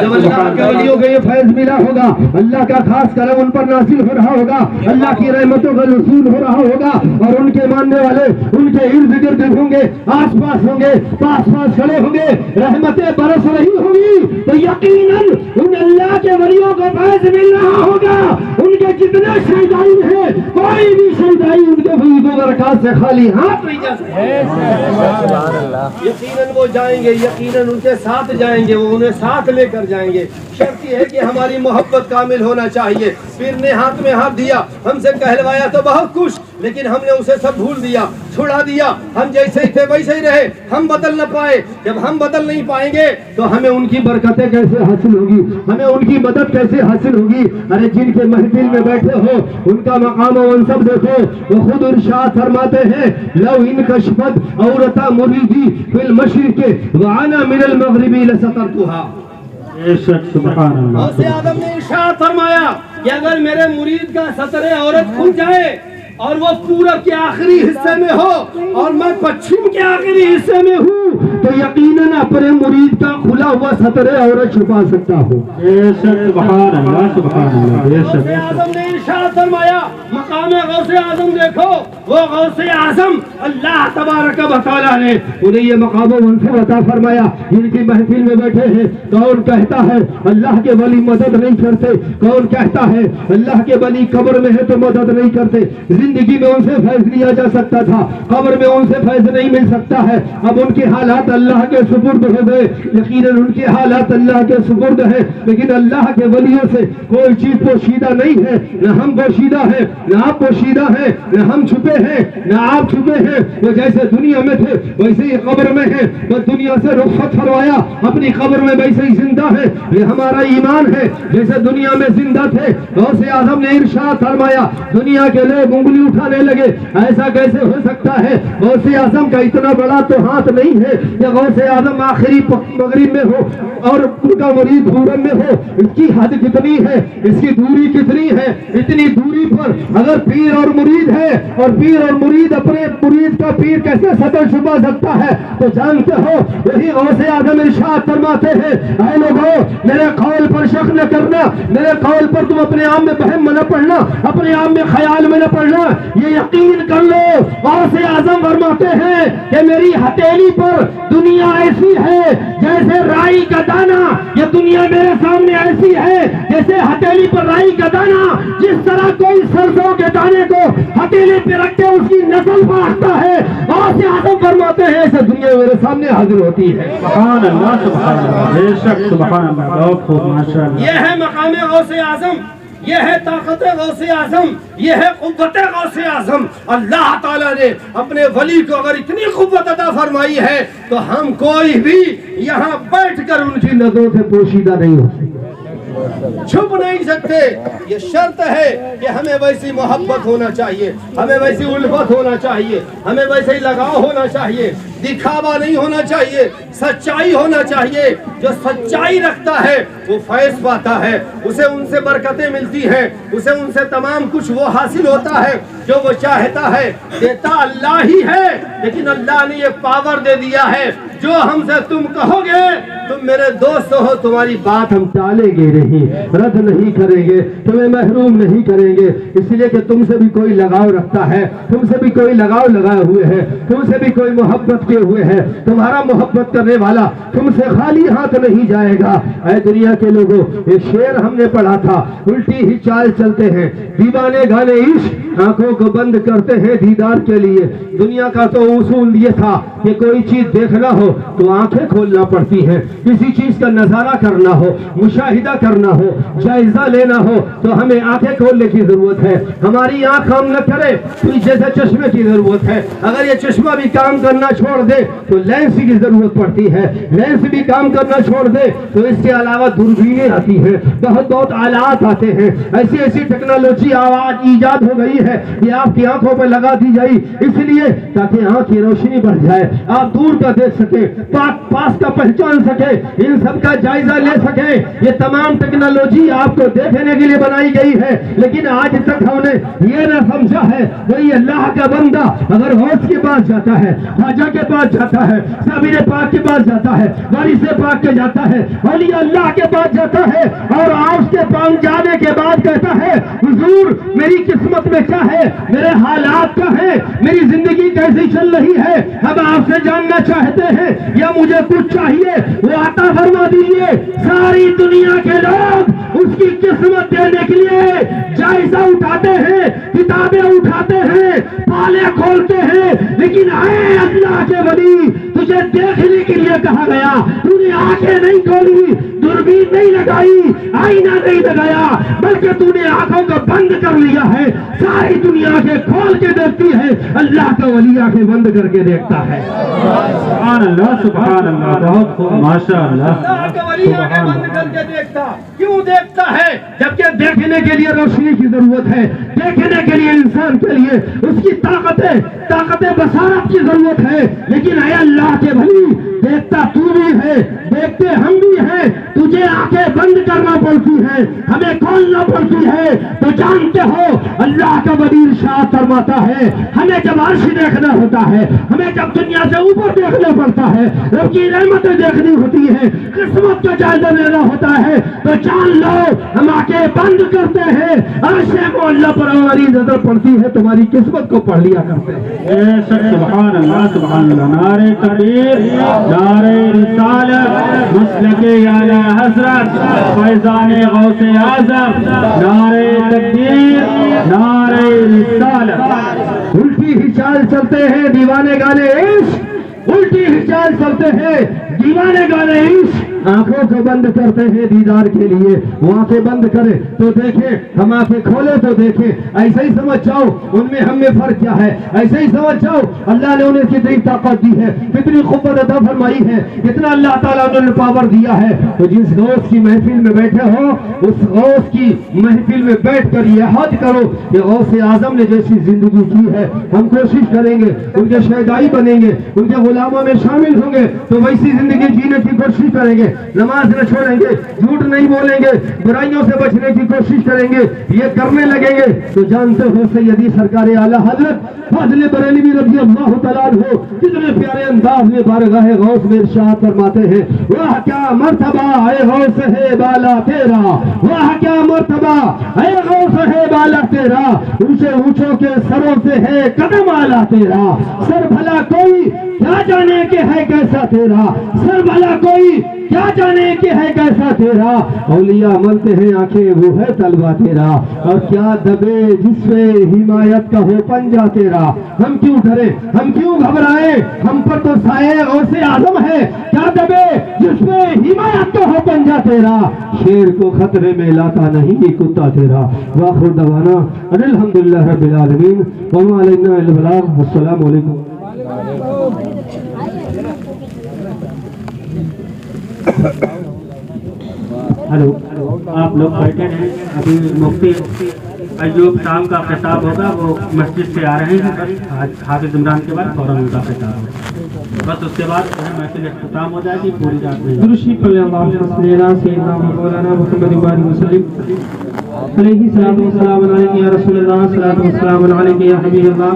جب اللہ کے ولیوں کو یہ فیض ملا ہوگا, اللہ کا خاص کرم ان پر نازل ہو رہا ہوگا, اللہ کی رحمتوں کا نزول ہو رہا ہوگا, اور ان کے ماننے والے ان کے ارد گرد ہوں گے, آس پاس ہوں گے, پاس پاس کھڑے ہوں گے, رحمتیں برس رہی ہوں گی, تو یقیناً ان اللہ کے ولیوں کو فیض مل رہا ہوگا. ان کے جتنے شہدائی ہیں, کوئی بھی شہدائی ان کے فیض و برکات سے خالی ہاتھ نہیں جا سکتا. یقیناً وہ جائیں گے, یقیناً ان کے ساتھ جائیں گے, وہ انہیں ساتھ لے کر جائیں گے. شرط یہ ہے کہ ہماری محبت کامل ہونا چاہیے. پیر نے ہاتھ میں ہاتھ دیا, ہم سے کہلوایا تو بہت کچھ, لیکن ہم نے اسے سب بھول دیا, چھڑا دیا. ہم جیسے ہی تھے ویسے ہی رہے, ہم بدل نہ پائے. جب ہم بدل نہیں پائیں گے تو ہمیں ان کی برکتیں کیسے حاصل ہوگی, ہمیں ان کی مدد کیسے حاصل ہوگی. ارے جن کے محفل میں بیٹھے ہو ان کا مقام و منصب دیکھو. وہ خود ارشاد فرماتے ہیں, لو انکشفت عورتا مریدی فی المشرق وانا من المغربی لسترتها. سبحان اللہ. غوث اعظم نے ارشاد فرمایا کہ اگر میرے مرید کا ستر عورت کھل جائے اور وہ پورب کے آخری حصے میں ہو اور میں پچھم کے آخری حصے میں ہوں, تو یقیناً اپنے مرید کا کھلا ہوا ستر عورت چھپا سکتا ہو. سبحان اللہ سبحان اللہ. غوث اعظم نے ارشاد فرمایا, مقام غوث اعظم دیکھو, وہ غوث اعظم اللہ تبارک و تعالیٰ نے انہیں یہ مقام و منصب عطا فرمایا. جن کی محفل میں بیٹھے ہیں, کون کہتا ہے اللہ کے ولی مدد نہیں کرتے, کون کہتا ہے اللہ کے ولی قبر میں ہے تو مدد نہیں کرتے. زندگی میں ان سے فیض لیا جا سکتا تھا, قبر میں ان سے فیض نہیں مل سکتا ہے. اب ان کے حالات اللہ کے سپرد ہو گئے, یقیناً ان کے حالات اللہ کے سپرد ہے, لیکن اللہ کے ولیوں سے کوئی چیز پوشیدہ نہیں ہے. نہ ہم پوشیدہ ہیں, نہ آپ پوشیدہ ہیں, نہ ہم چھپے ہیں, نہ آپ چھپے ہیں. وہ جیسے دنیا میں تھے ویسے ہی قبر میں ہیں. وہ دنیا سے رخصت فرمایا, اپنی قبر میں ویسے ہی زندہ ہے. یہ ہمارا ایمان ہے, جیسے دنیا میں زندہ تھے. غوث اعظم نے ارشاد فرمایا, دنیا کے لوگ انگلی اٹھانے لگے, ایسا کیسے ہو سکتا ہے؟ غوث اعظم کا اتنا بڑا تو ہاتھ نہیں ہے کہ غوث اعظم آخری مغرب میں ہو اور ان کا مرید پورب میں ہو. اس کی حد کتنی ہے, اس کی دوری کتنی ہے؟ اتنی دوری پر اگر پیر اور مرید ہے, اور پیر اور مرید اپنے مرید کا پیر کیسے ستر چھپا سکتا ہے, تو جانتے ہو یہی غوث اعظم ارشاد فرماتے ہیں, اے لوگوں میرے قول پر شک نہ کرنا, میرے قول پر تم اپنے آپ میں بہم نہ پڑھنا, اپنے آپ میں خیال میں نہ پڑھنا. یہ یقین کر لو, غوث اعظم فرماتے ہیں کہ میری ہتھیلی پر دنیا ایسی ہے جیسے رائی کا دانہ. یہ دنیا میرے سامنے ایسی ہے جیسے ہتھیلی پر رائی کا دانہ. جس طرح کوئی سرسوں کے دانے کو ہتھیلی پہ رکھ کے اس کی نسل بڑھتا ہے, غوث اعظم فرماتے ہیں ایسے دنیا میرے سامنے حاضر ہوتی ہے. سبحان اللہ سبحان اللہ. بے شک سبحان اللہ. بہت خوب ماشاء اللہ. یہ ہے مقام غوث اعظم, یہ ہے طاقت غوث اعظم, یہ ہے قوت غوث اعظم. اللہ تعالیٰ نے اپنے ولی کو اگر اتنی قوت عطا فرمائی ہے تو ہم کوئی بھی یہاں بیٹھ کر ان کی نظروں سے پوشیدہ نہیں ہو سکتے, چھپ نہیں سکتے. یہ شرط ہے کہ ہمیں ویسی محبت ہونا چاہیے, ہمیں ویسی الفت ہونا چاہیے, ہمیں ویسے ہی لگاؤ ہونا چاہیے. دکھاوا نہیں ہونا چاہیے, سچائی ہونا چاہیے. جو سچائی رکھتا ہے وہ فیض پاتا ہے, اسے ان سے برکتیں ملتی ہیں, اسے ان سے تمام کچھ وہ حاصل ہوتا ہے جو وہ چاہتا ہے. دیتا اللہ ہی ہے, لیکن اللہ نے یہ پاور دے دیا ہے, جو ہم سے تم کہو گے تم میرے دوست ہو, تمہاری بات ہم ٹالیں گے نہیں, رد نہیں کریں گے, تمہیں محروم نہیں کریں گے, اس لیے کہ تم سے بھی کوئی لگاؤ رکھتا ہے, تم سے بھی کوئی لگاؤ لگائے ہوئے ہے, تم سے بھی کوئی محبت کیے ہوئے ہے. تمہارا محبت کرنے والا تم سے خالی ہاتھ نہیں جائے گا. اے دنیا کے لوگوں, ایک شعر ہم نے پڑھا تھا, الٹی ہی چال چلتے ہیں دیوانے گانے عشق, آنکھوں کو بند کرتے ہیں دیدار کے لیے. دنیا کا تو اصول یہ تھا کہ کوئی چیز دیکھنا ہو تو آنکھیں کھولنا پڑتی ہیں, کسی چیز کا نظارہ کرنا ہو, مشاہدہ کرنا ہو, جائزہ لینا ہو تو ہمیں آنکھیں کھولنے کی ضرورت ہے. ہماری آنکھ کام نہ کرے تو جیسے چشمے کی ضرورت ہے. اگر یہ چشمہ بھی کام کرنا چھوڑ دے تو لینس کی ضرورت پڑتی ہے, لینس بھی کام کرنا چھوڑ دے تو اس کے علاوہ دوربینیں آتی ہیں, بہت آلات آتے ہیں. ایسی ٹیکنالوجی آواز ایجاد ہو گئی ہے کہ آپ کی آنکھوں پہ لگا دی جائے, اس لیے تاکہ آنکھ کی روشنی بڑھ جائے, آپ دور کا دیکھ سکیں, سکے، پاک پاس کا پہچان سکے، ان سب کا جائزہ لے سکے۔ یہ تمام ٹیکنالوجی آپ کو دیکھنے کے لیے بنائی گئی ہے، لیکن آج تک ہم نے یہ نہ سمجھا ہے وہی اللہ کا بندہ اگر غوث کے پاس جاتا ہے، خواجہ کے پاس جاتا ہے، صابر پاک کے پاس جاتا ہے، وارث پاک کے جاتا ہے، اولیاء اللہ کے پاس جاتا ہے، اور آپ کے پاس جانے کے بعد کہتا ہے حضور میری قسمت میں کیا ہے، میرے حالات کیا ہے، میری زندگی کیسی چل رہی ہے، ہم آپ سے جاننا چاہتے ہیں یا مجھے کچھ چاہیے وہ عطا فرما دیجیے۔ ساری دنیا کے لوگ اس کی قسمت دینے کے لیے جائزہ اٹھاتے ہیں، کتابیں اٹھاتے ہیں، پالے کھولتے ہیں، لیکن اے اللہ کے ولی تجھے دیکھنے کے لیے کہا گیا، تو نے آنکھیں نہیں کھولی، دوربین نہیں لگائی، آئینہ نہیں لگایا، بلکہ تو نے آنکھوں کو بند کر لیا ہے۔ ساری دنیا کے کھول کے دیکھتی ہے، اللہ کا ولی آنکھیں بند کر کے دیکھتا ہے۔ سبحان اللہ، سبحان اللہ، بہت خوب، ماشاء اللہ۔ اللہ کا ولی آنکھیں بند کر کے دیکھتا، کیوں دیکھتا ہے؟ جبکہ دیکھنے کے لیے روشنی کی ضرورت ہے، دیکھنے کے لیے انسان کے لیے اس کی طاقت بصارت کی ضرورت ہے، لیکن اے اللہ کے ولی دیکھتا تو بھی ہے، دیکھتے ہم بھی ہیں، تجھے آنکھیں بند کرنا پڑتی ہے، ہمیں کھولنا پڑتی ہے۔ تو جانتے ہو اللہ کا ولی ارشاد فرماتا ہے ہمیں جب عرش دیکھنا ہوتا ہے، ہمیں جب دنیا سے اوپر دیکھنا پڑتا ہے، رب کی رحمتیں دیکھنی ہوتی ہے، قسمت کا جائزہ لینا ہوتا ہے، تو جان لو ہم آنکھیں بند کرتے ہیں، عرش معلیٰ پر ہماری نظر پڑتی ہے، تمہاری قسمت کو پڑھ لیا کرتے ہیں۔ بے شک، سبحان اللہ، سبحان اللہ۔ نعرہ تکبیر، نعرہ رسالت، مسلک اعلی حضرت فیضان غوث اعظم، نعرہ تکبیر، نعرہ رسالت۔ الٹی ہی چال چلتے ہیں دیوانے گانے عشق، الٹی ہی چال چلتے ہیں دیوانے گانے عشق، آنکھوں کو بند کرتے ہیں دیدار کے لیے۔ وہ آنکھیں بند کرے تو دیکھیں، ہم آنکھیں کھولے تو دیکھیں، ایسے ہی سمجھ جاؤ ان میں ہم میں فرق کیا ہے، ایسے ہی سمجھ جاؤ اللہ نے انہیں کتنی طاقت دی ہے، کتنی قوت عطا فرمائی ہے، کتنا اللہ تعالیٰ نے پاور دیا ہے۔ تو جس غوث کی محفل میں بیٹھے ہو اس غوث کی محفل میں بیٹھ کر یہ حد کرو کہ غوث اعظم نے جیسی زندگی کی ہے ہم کوشش کریں گے ان کے شہدائی بنیں گے، ان کے غلاموں میں شامل ہوں گے تو ویسی زندگی جینے کی کوشش کریں گے، نماز نہ چھوڑیں گے، جھوٹ نہیں بولیں گے، برائیوں سے بچنے کی کوشش کریں گے، یہ کرنے لگیں گے تو جانتے ہو سیدی سرکار اعلیٰ حضرت فاضل بریلوی رضی اللہ تعالیٰ عنہ کتنے پیارے انداز میں بارگاہ غوث میں ارشاد فرماتے ہیں، واہ کیا مرتبہ اے غوث ہے بالا تیرا، واہ کیا مرتبہ اے غوث ہے بالا تیرا، اونچے اونچوں کے سروں سے ہے قدم اعلیٰ تیرا، سر بھلا کوئی کیا جانے کہ ہے کیسا تیرا، سر بھلا کوئی کیا جانے کہ ہے کیسا تیرا، اولیاء ملتے ہیں آنکھیں وہ ہے طلبہ تیرا، اور کیا دبے جس سے حمایت کا ہو پنجہ تیرا، ہم کیوں ڈرے ہم کیوں گھبرائے، ہم پر تو سائے غوث اعظم ہے، کیا دبے جس میں حمایت کا ہو پنجہ تیرا، شیر کو خطرے میں لاتا نہیں یہ کتا تیرا۔ وآخر دعوانا ان الحمدللہ رب العالمین وما علینا الا البلاغ۔ السلام علیکم۔ ہلو، آپ لوگ بیٹھے ہیں، ابھی مفتی ایوب صاحب کا خطاب ہوگا، وہ مسجد سے آ رہے ہیں، حافظ عمران کے بعد فوراً ان کا خطاب ہوگا، بس اس کے بعد محفل اختتام ہو جائے گی پوری رات میں۔ درشی پڑھ اللہم صلی علی سیدنا مولانا محمد وسلم علیہ الصلوۃ والسلام علیک یا رسول اللہ، صلاۃ والسلام علیک یا حبیب اللہ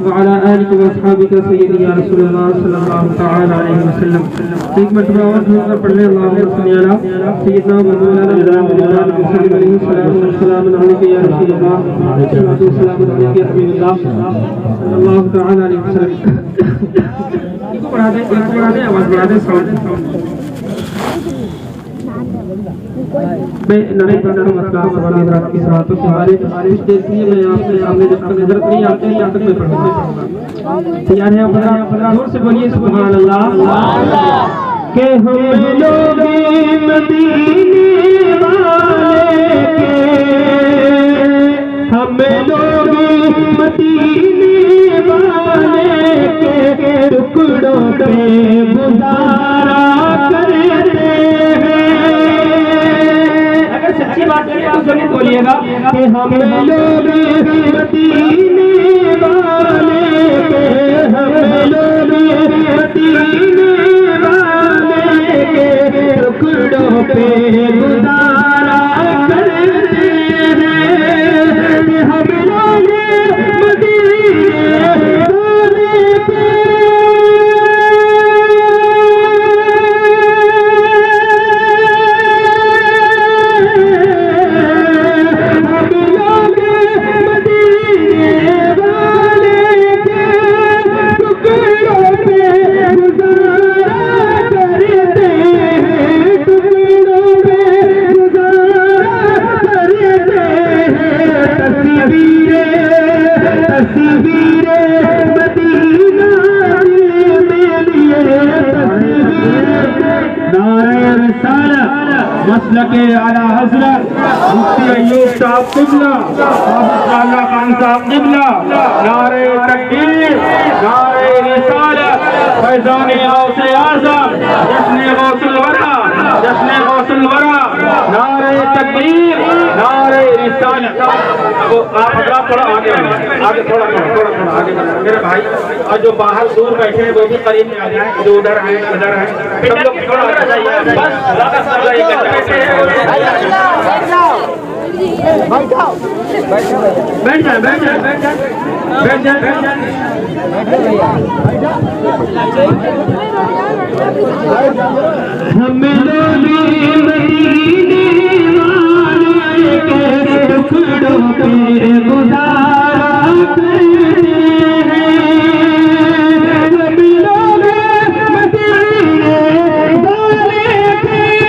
وعلی آلک و اصحابک سیدی یا رسول اللہ صلی اللہ تعالی علیہ وسلم۔ ایک مرتبہ اور پڑھ لیں اللہم صلی علی سیدنا مولانا محمد وسلم علیہ الصلوۃ والسلام علیک یا رسول اللہ، صلاۃ والسلام علیک یا حبیب اللہ صلی اللہ تعالی علیہ وسلم۔ پڑھا دیں آواز بڑھا دیں ساؤنڈ۔ میں نئے کا مسئلہ فرمانے حضرات کی صلاتوں کے بارے میں دیکھ لیے میں آپ کے سامنے جب تک حضرت نہیں آتے ہیں یہاں تک میں پڑھوں گا۔ تیار ہیں اپنا زور سے بولیے سبحان اللہ۔ کہ ہم لوگ مدینے والے کے، ہم لوگ مدینے والے کے ٹکڑوں پہ گزارا کرتے ہیں۔ اگر سچی بات ہے تو ضرور بولیے گا کہ ہم لوگ مدینے والے کے، ہم لوگ مدینے تصویر مدینہ میں لیے نعرہ رسالت مسلک اعلیٰ حضرت مفتی ایوب صاحب قبلہ حافظ اللہ خان صاحب قبلہ نعرہ تکبیر نعرہ رسالت فیضان غوث اعظم جشن غوث الورا جشن غوث الورا نعرہ تکبیر نعرہ رسالت. آپ حضرات تھوڑا آگے آگے تھوڑا آگے میرے بھائی اور جو باہر دور بیٹھے ہیں وہ بھی قریب میں آ جائیں جو ادھر ہیں ادھر ہیں سب لوگ تھوڑا آگے جائیے بیٹھ جائیں بیٹھ جائیں بیٹھ جائیں بیٹھ جائیں بیٹھ جائیں. ہم لوگ مدینے والے کے ٹکڑوں پہ گزارا کرتے ہیں. ہم لوگ مدینے والے کے ہم لوگ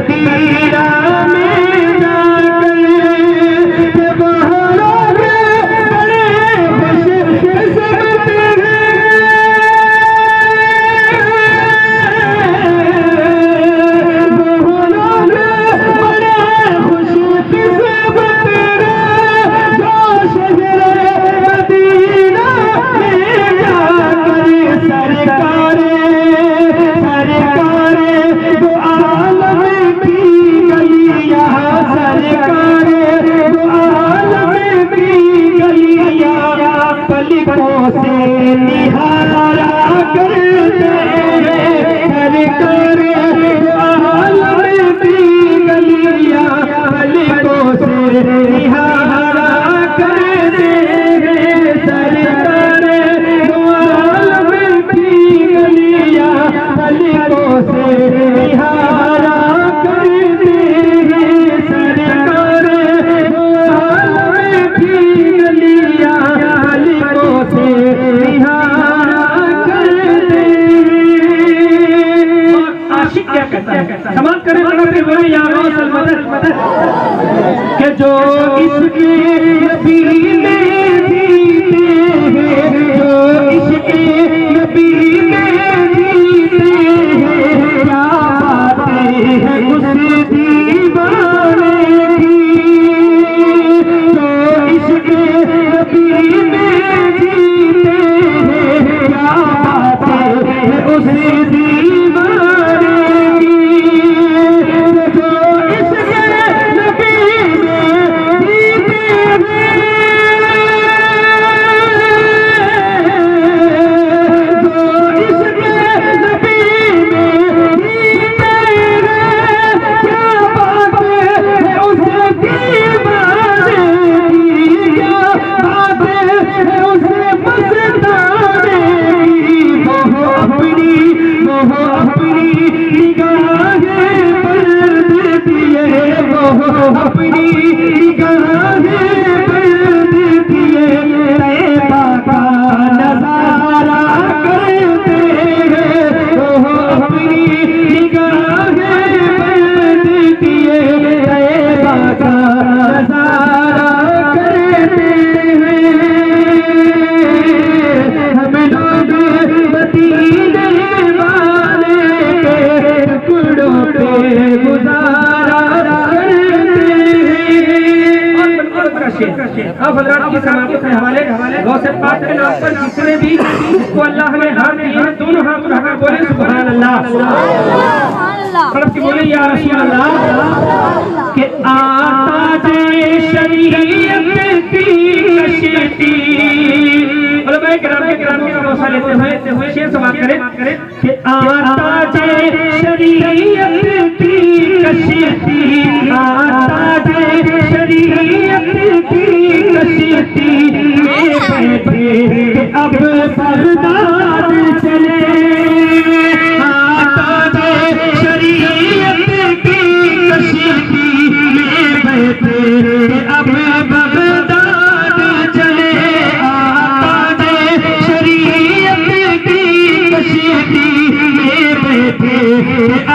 مدینے کہ جو اس کے نبی میں جیتے ہیں جو اس کے نبی میں جیتے ہیں کیا باتیں ہیں اس دیوانے کی جو اس کے نبی میں جیتے ہیں کیا باتیں ہیں اس دیوانے کی جو اس کے نبی میں جیتے پاک کے نام پر جتنے بھی اس کو اللہ نے ہاتھ دیے ہیں دونوں ہاتھ اٹھا کر بولے سبحان اللہ. تڑپ کے بولے یا رسول اللہ کہ آتا جے شریعت کی کشتی. علماء کرام کے بھروسہ لیتے ہوئے شعر سماعت کریں کہ آتا جے شریعت کی کشتی آتا جے شریعت کی کشتی میں بیٹھے اب بغداد چلے. آتا جے شریعت کی کشتی میں بیٹھے اب بغداد چلے. آتا جے شریعت کی کشتی میں بیٹھے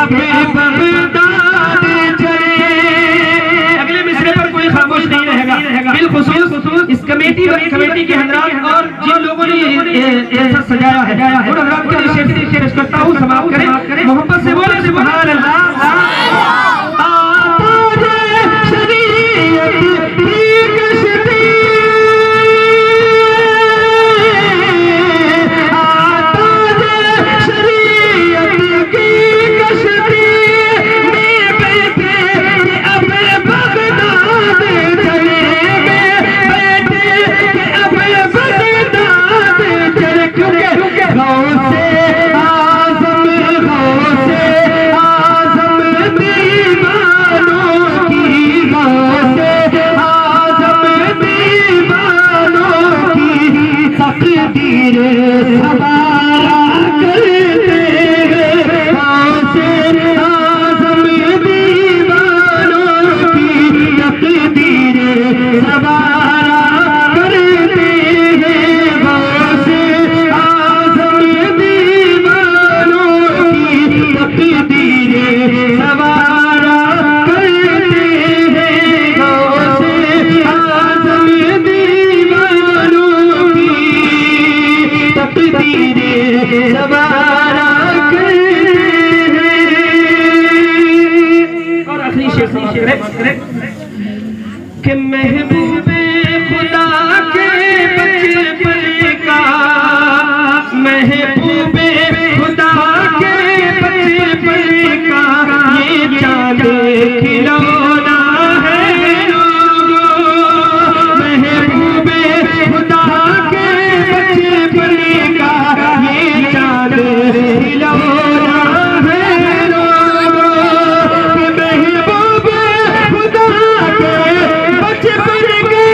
اب بغداد چلے. اگلے مصرے پر کوئی خاموش نہیں رہے گا. بالخصوص اس کمیٹی کے حضرات اور جن لوگوں نے ایسا سجایا ہے ان حضرات کے لیے پیش کرتا ہوں. سماعت کریں, محبت سے بولے سبحان اللہ. کہ محبوب خدا کے بچپن کا محبوب خدا کے بچپن کا یہ چاند کھلونا ہے لوگوں. محبوب خدا کے بچپن کا یہ چاند کھلونا ہے لوگوں. محبوب خدا کے بچپن کے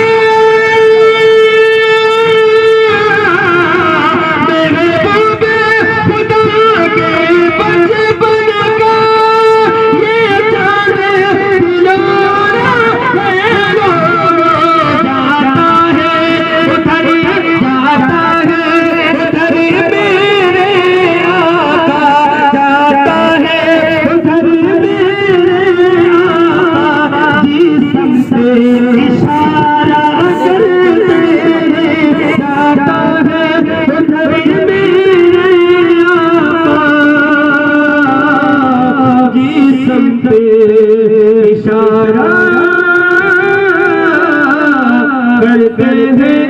محبوب خدا کے بچپن کا یہ چاند کھلونا ہے لوگوں. جاتا ہے ادھر جاتا ہے ادھر میرے آقا جاتا ہے ادھر میرے آقا جسم سے اشارہ کرتے جاتا ہے ادھر میرے آقا جسم سے اشارہ کرتے ہیں.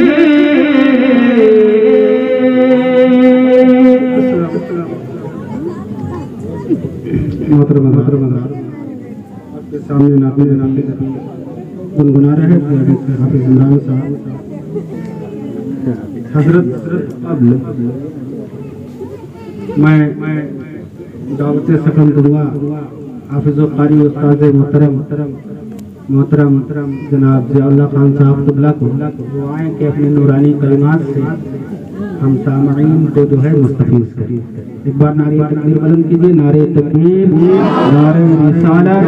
محترم آپ کے سامنے ناطے گنگنا رہے حافظ عمران صاحب. حضرت میں دعوت سکن دوں گا حافظ و قاری استاد محترم جناب ضیاء اللہ خان صاحب قبلہ کو وہ آئیں کہ اپنے نورانی کلمات سے ہم سامعین کو جو ہے مستفیض کریں. ایک بار نعرہ تکبیر بلند کیجیے. نعرہ تکبیر, نعرہ رسالت,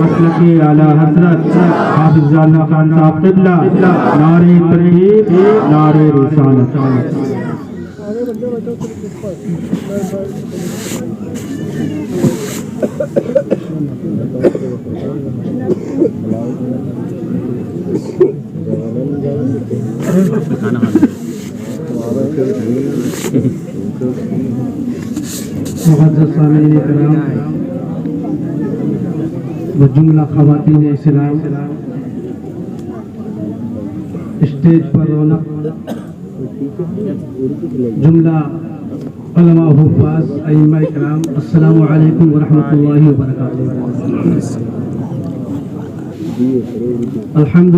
مسلک اعلیٰ حضرت حافظ ضیاء اللہ خان صاحب قبلہ. نعرہ تکبیر, نعرہ رسالت. معزز سامعین کرام و جملہ خواتین اسلام، اسٹیج پر رونق جملہ علماء حفاظ ائمہ اکرام، السلام علیکم ورحمۃ اللہ وبرکاتہ۔ الحمد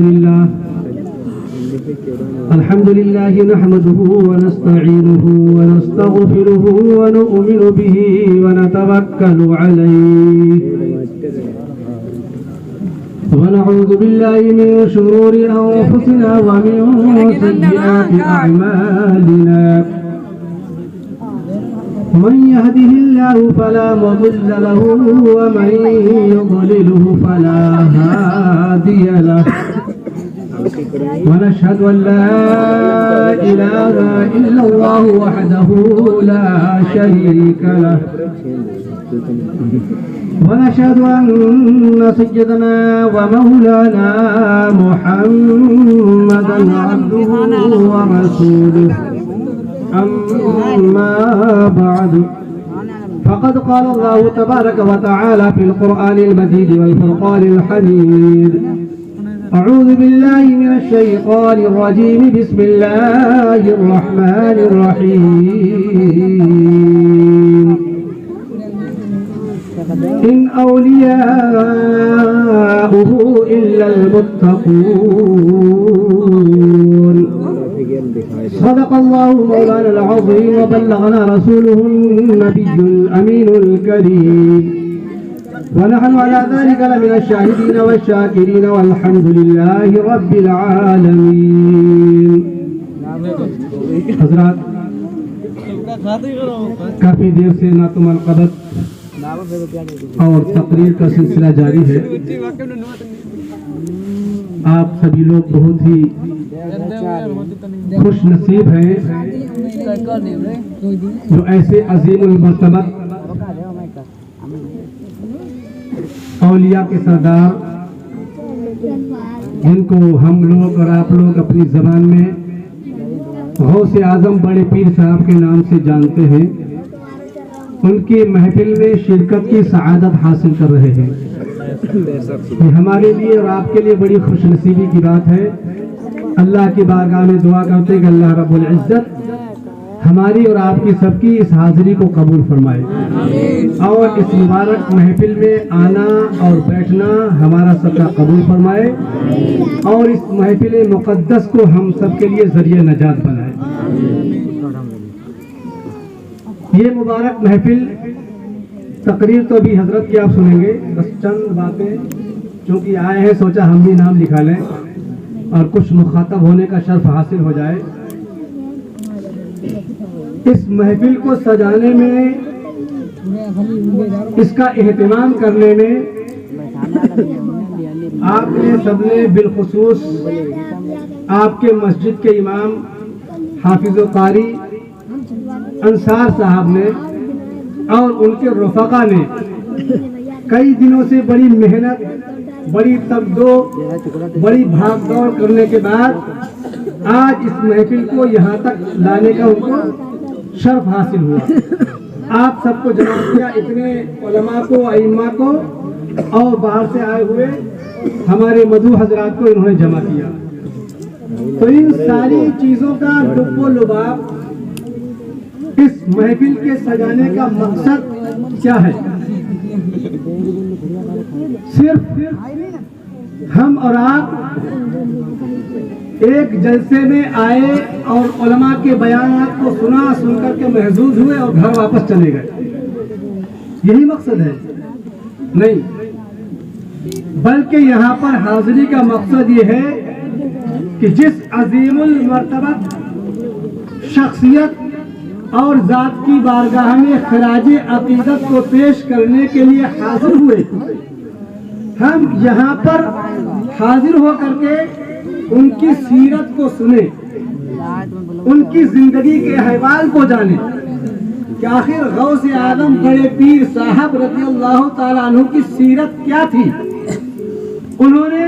لله نحمده ونستعينه ونستغفره ونؤمن به ونتوكل عليه ونعوذ بالله من شرور أنفسنا ومن سيئات أعمالنا، من يهده الله فلا مضل له ومن يضلله فلا هادي له، ونشهد أن لا إله إلا الله وحده لا شريك له، ونشهد أن سيدنا ومولانا محمدا عبده ورسوله، أما بعد فقد قال الله تبارك وتعالى في القرآن المجيد والفرقان الحميد: أعوذ بالله من الشيطان الرجيم، بسم الله الرحمن الرحيم. إن أولياؤه إلا المتقون. صدق الله مولانا العظيم وبلغنا رسوله النبي الأمين الكريم، ونحن على ذلك لمن الشاهدين والشاكرين والحمد لله رب العالمين. حضرات، کافی دیر سے نعتم القبط اور تقریر کا سلسلہ جاری ہے. آپ سبھی لوگ بہت ہی خوش نصیب ہیں جو ایسے عظیم المرتبت اولیاء کے سردار، جن کو ہم لوگ اور آپ لوگ اپنی زبان میں غوث اعظم بڑے پیر صاحب کے نام سے جانتے ہیں، ان کی محفل میں شرکت کی سعادت حاصل کر رہے ہیں. یہ ہمارے لیے اور آپ کے لیے بڑی خوش نصیبی کی بات ہے. اللہ کی بارگاہ میں دعا کرتے کہ اللہ رب العزت ہماری اور آپ کی سب کی اس حاضری کو قبول فرمائے، اور اس مبارک محفل میں آنا اور بیٹھنا ہمارا سب کا قبول فرمائے، اور اس محفل مقدس کو ہم سب کے لیے ذریعہ نجات بنائے. یہ مبارک محفل، تقریر تو ابھی حضرت کی آپ سنیں گے، بس چند باتیں چونکہ آئے ہیں سوچا ہم بھی نام لکھا لیں اور کچھ مخاطب ہونے کا شرف حاصل ہو جائے. اس محفل کو سجانے میں، اس کا اہتمام کرنے میں آپ نے سب نے، بالخصوص آپ کے مسجد کے امام حافظ و قاری انصار صاحب نے اور ان کے رفقا نے کئی دنوں سے بڑی محنت، بڑی تگدو، بڑی بھاگ دوڑ کرنے کے بعد آج اس محفل کو یہاں تک لانے کا ان کو شرف حاصل ہوا. آپ سب کو جمع کیا، اتنے علماء کو، ائمہ کو، اور باہر سے آئے ہوئے ہمارے مدعو حضرات کو انہوں نے جمع کیا. تو ان ساری چیزوں کا لب و لباب اس محفل کے سجانے کا مقصد کیا ہے؟ صرف ہم اور آپ ایک جلسے میں آئے اور علماء کے بیانات کو سن کر کے محظوظ ہوئے اور گھر واپس چلے گئے، یہی مقصد ہے؟ نہیں، بلکہ یہاں پر حاضری کا مقصد یہ ہے کہ جس عظیم المرتبہ شخصیت اور ذات کی بارگاہ میں خراج عقیدت کو پیش کرنے کے لیے حاضر ہوئے، ہم یہاں پر حاضر ہو کر کے ان کی سیرت کو سنیں، ان کی زندگی کے احوال کو جانیں کہ آخر غوث اعظم بڑے پیر صاحب رضی اللہ تعالیٰ عنہ کی سیرت کیا تھی. انہوں نے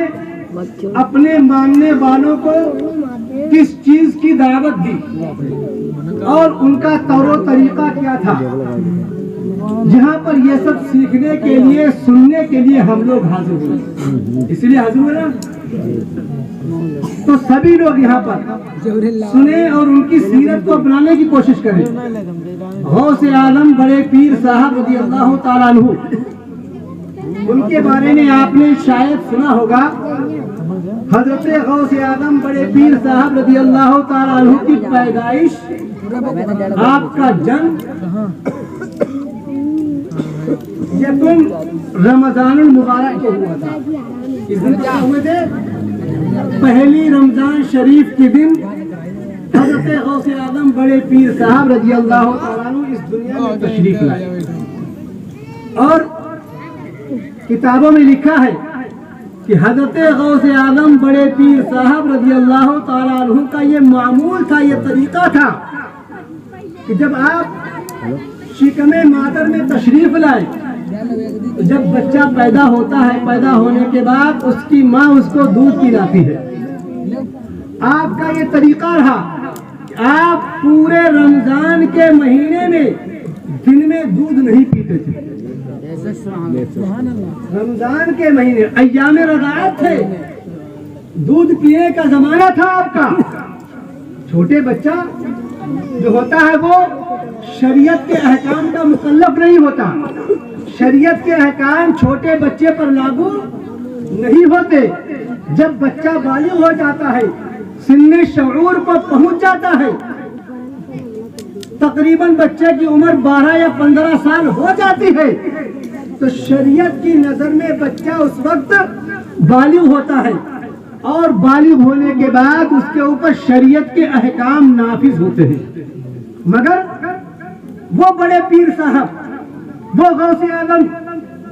اپنے ماننے والوں کو کس چیز کی دعوت دی اور ان کا طور و طریقہ کیا تھا. جہاں پر یہ سب سیکھنے کے لیے، سننے کے لیے ہم لوگ حاضر ہوئے. اس لیے حاضر ہوئے نا تو سبھی لوگ یہاں پر سنیں اور ان کی سیرت کو اپنانے کی کوشش کریں. غوث اعظم بڑے پیر صاحب رضی اللہ تعالیٰ عنہ، ان کے بارے میں آپ نے شاید سنا ہوگا. حضرت غوث اعظم بڑے پیر صاحب رضی اللہ تعالیٰ عنہ کی پیدائش، آپ کا جنم یکم رمضان المبارک کو ہوا تھا. اس دن کیا ہوئے تھے؟ پہلی رمضان شریف کے دن حضرت غوث اعظم بڑے پیر صاحب رضی اللہ تعالیٰ عنہ اس دنیا میں تشریف لائے. اور کتابوں میں لکھا ہے کہ حضرت غوث اعظم بڑے پیر صاحب رضی اللہ تعالیٰ عنہ کا یہ معمول تھا، یہ طریقہ تھا کہ جب آپ شکم مادر میں تشریف لائے، جب بچہ پیدا ہوتا ہے، پیدا ہونے کے بعد اس کی ماں اس کو دودھ پلاتی ہے. آپ کا یہ طریقہ رہا کہ آپ پورے رمضان کے مہینے میں دن میں دودھ نہیں پیتے تھے. رمضان کے مہینے ایام رضاعت تھے، دودھ پینے کا زمانہ تھا آپ کا. چھوٹے بچہ جو ہوتا ہے وہ شریعت کے احکام کا مکلف نہیں ہوتا. شریعت کے احکام چھوٹے بچے پر لاگو نہیں ہوتے. جب بچہ بالغ ہو جاتا ہے، سن شعور پر پہنچ جاتا ہے، تقریباً بچے کی عمر 12 یا 15 سال ہو جاتی ہے، تو شریعت کی نظر میں بچہ اس وقت بالغ ہوتا ہے، اور بالغ ہونے کے بعد اس کے اوپر شریعت کے احکام نافذ ہوتے ہیں. مگر وہ بڑے پیر صاحب، وہ غوث اعظم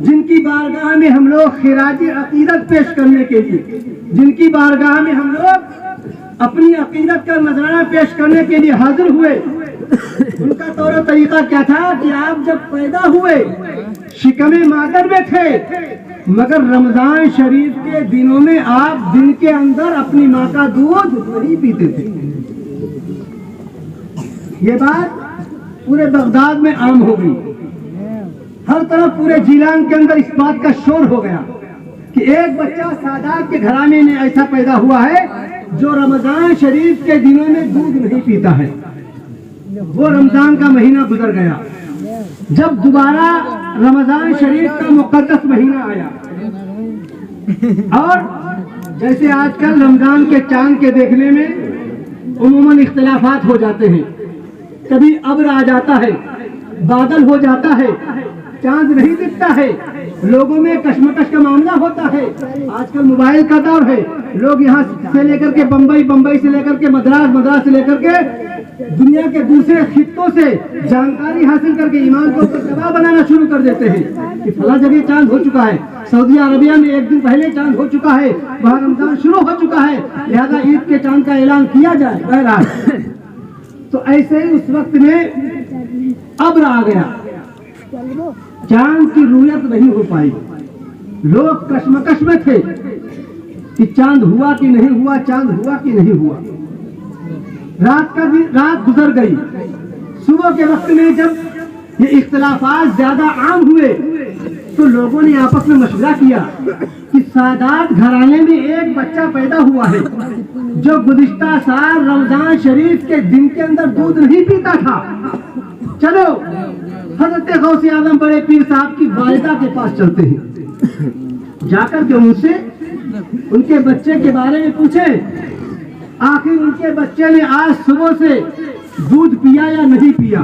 جن کی بارگاہ میں ہم لوگ خراج عقیدت پیش کرنے کے لیے، جن کی بارگاہ میں ہم لوگ اپنی عقیدت کا نذرانہ پیش کرنے کے لیے حاضر ہوئے، ان کا طور و طریقہ کیا تھا کہ آپ جب پیدا ہوئے شکم مادر میں تھے، مگر رمضان شریف کے دنوں میں آپ دن کے اندر اپنی ماں کا دودھ نہیں پیتے تھے. یہ بات پورے بغداد میں عام ہو گئی. ہر طرف پورے جیلان کے اندر اس بات کا شور ہو گیا کہ ایک بچہ سادات کے گھرانے میں ایسا پیدا ہوا ہے جو رمضان شریف کے دنوں میں دودھ نہیں پیتا ہے. وہ رمضان کا مہینہ گزر گیا. جب دوبارہ رمضان شریف کا مقدس مہینہ آیا، اور جیسے آج کل رمضان کے چاند کے دیکھنے میں عموماً اختلافات ہو جاتے ہیں، کبھی ابر آ جاتا ہے، بادل ہو جاتا ہے، چاند نہیں دکھتا ہے، لوگوں میں کشمکش کا معاملہ ہوتا ہے. آج کل موبائل کا دور ہے، لوگ یہاں سے لے کر کے بمبئی، بمبئی سے لے کر کے مدراس، مدراس سے لے کر کے دنیا کے دوسرے خطوں سے جانکاری حاصل کر کے ایمان کو دبا بنانا شروع کر دیتے ہیں کہ فلاں جگہ چاند ہو چکا ہے، سعودی عربیہ میں ایک دن پہلے چاند ہو چکا ہے، وہاں رمضان شروع ہو چکا ہے، لہذا عید کے چاند کا اعلان کیا جائے. بہرحال تو ایسے ہی اس وقت میں ابر آ گیا، چاند کی رؤیت نہیں ہو پائی. لوگ کشمکش میں تھے کہ چاند ہوا کہ نہیں ہوا، چاند ہوا کہ نہیں ہوا. رات گزر گئی. صبح کے وقت میں جب یہ اختلافات زیادہ عام ہوئے تو لوگوں نے آپس میں مشورہ کیا کہ سادات گھرانے میں ایک بچہ پیدا ہوا ہے جو گزشتہ سال رمضان شریف کے دن کے اندر دودھ نہیں پیتا تھا. چلو حضرت غوث اعظم بڑے پیر صاحب کی والدہ کے پاس چلتے ہیں، جا کر کے ان سے ان کے بچے کے بارے میں پوچھیں آخر ان کے بچے نے آج صبح سے دودھ پیا یا نہیں پیا.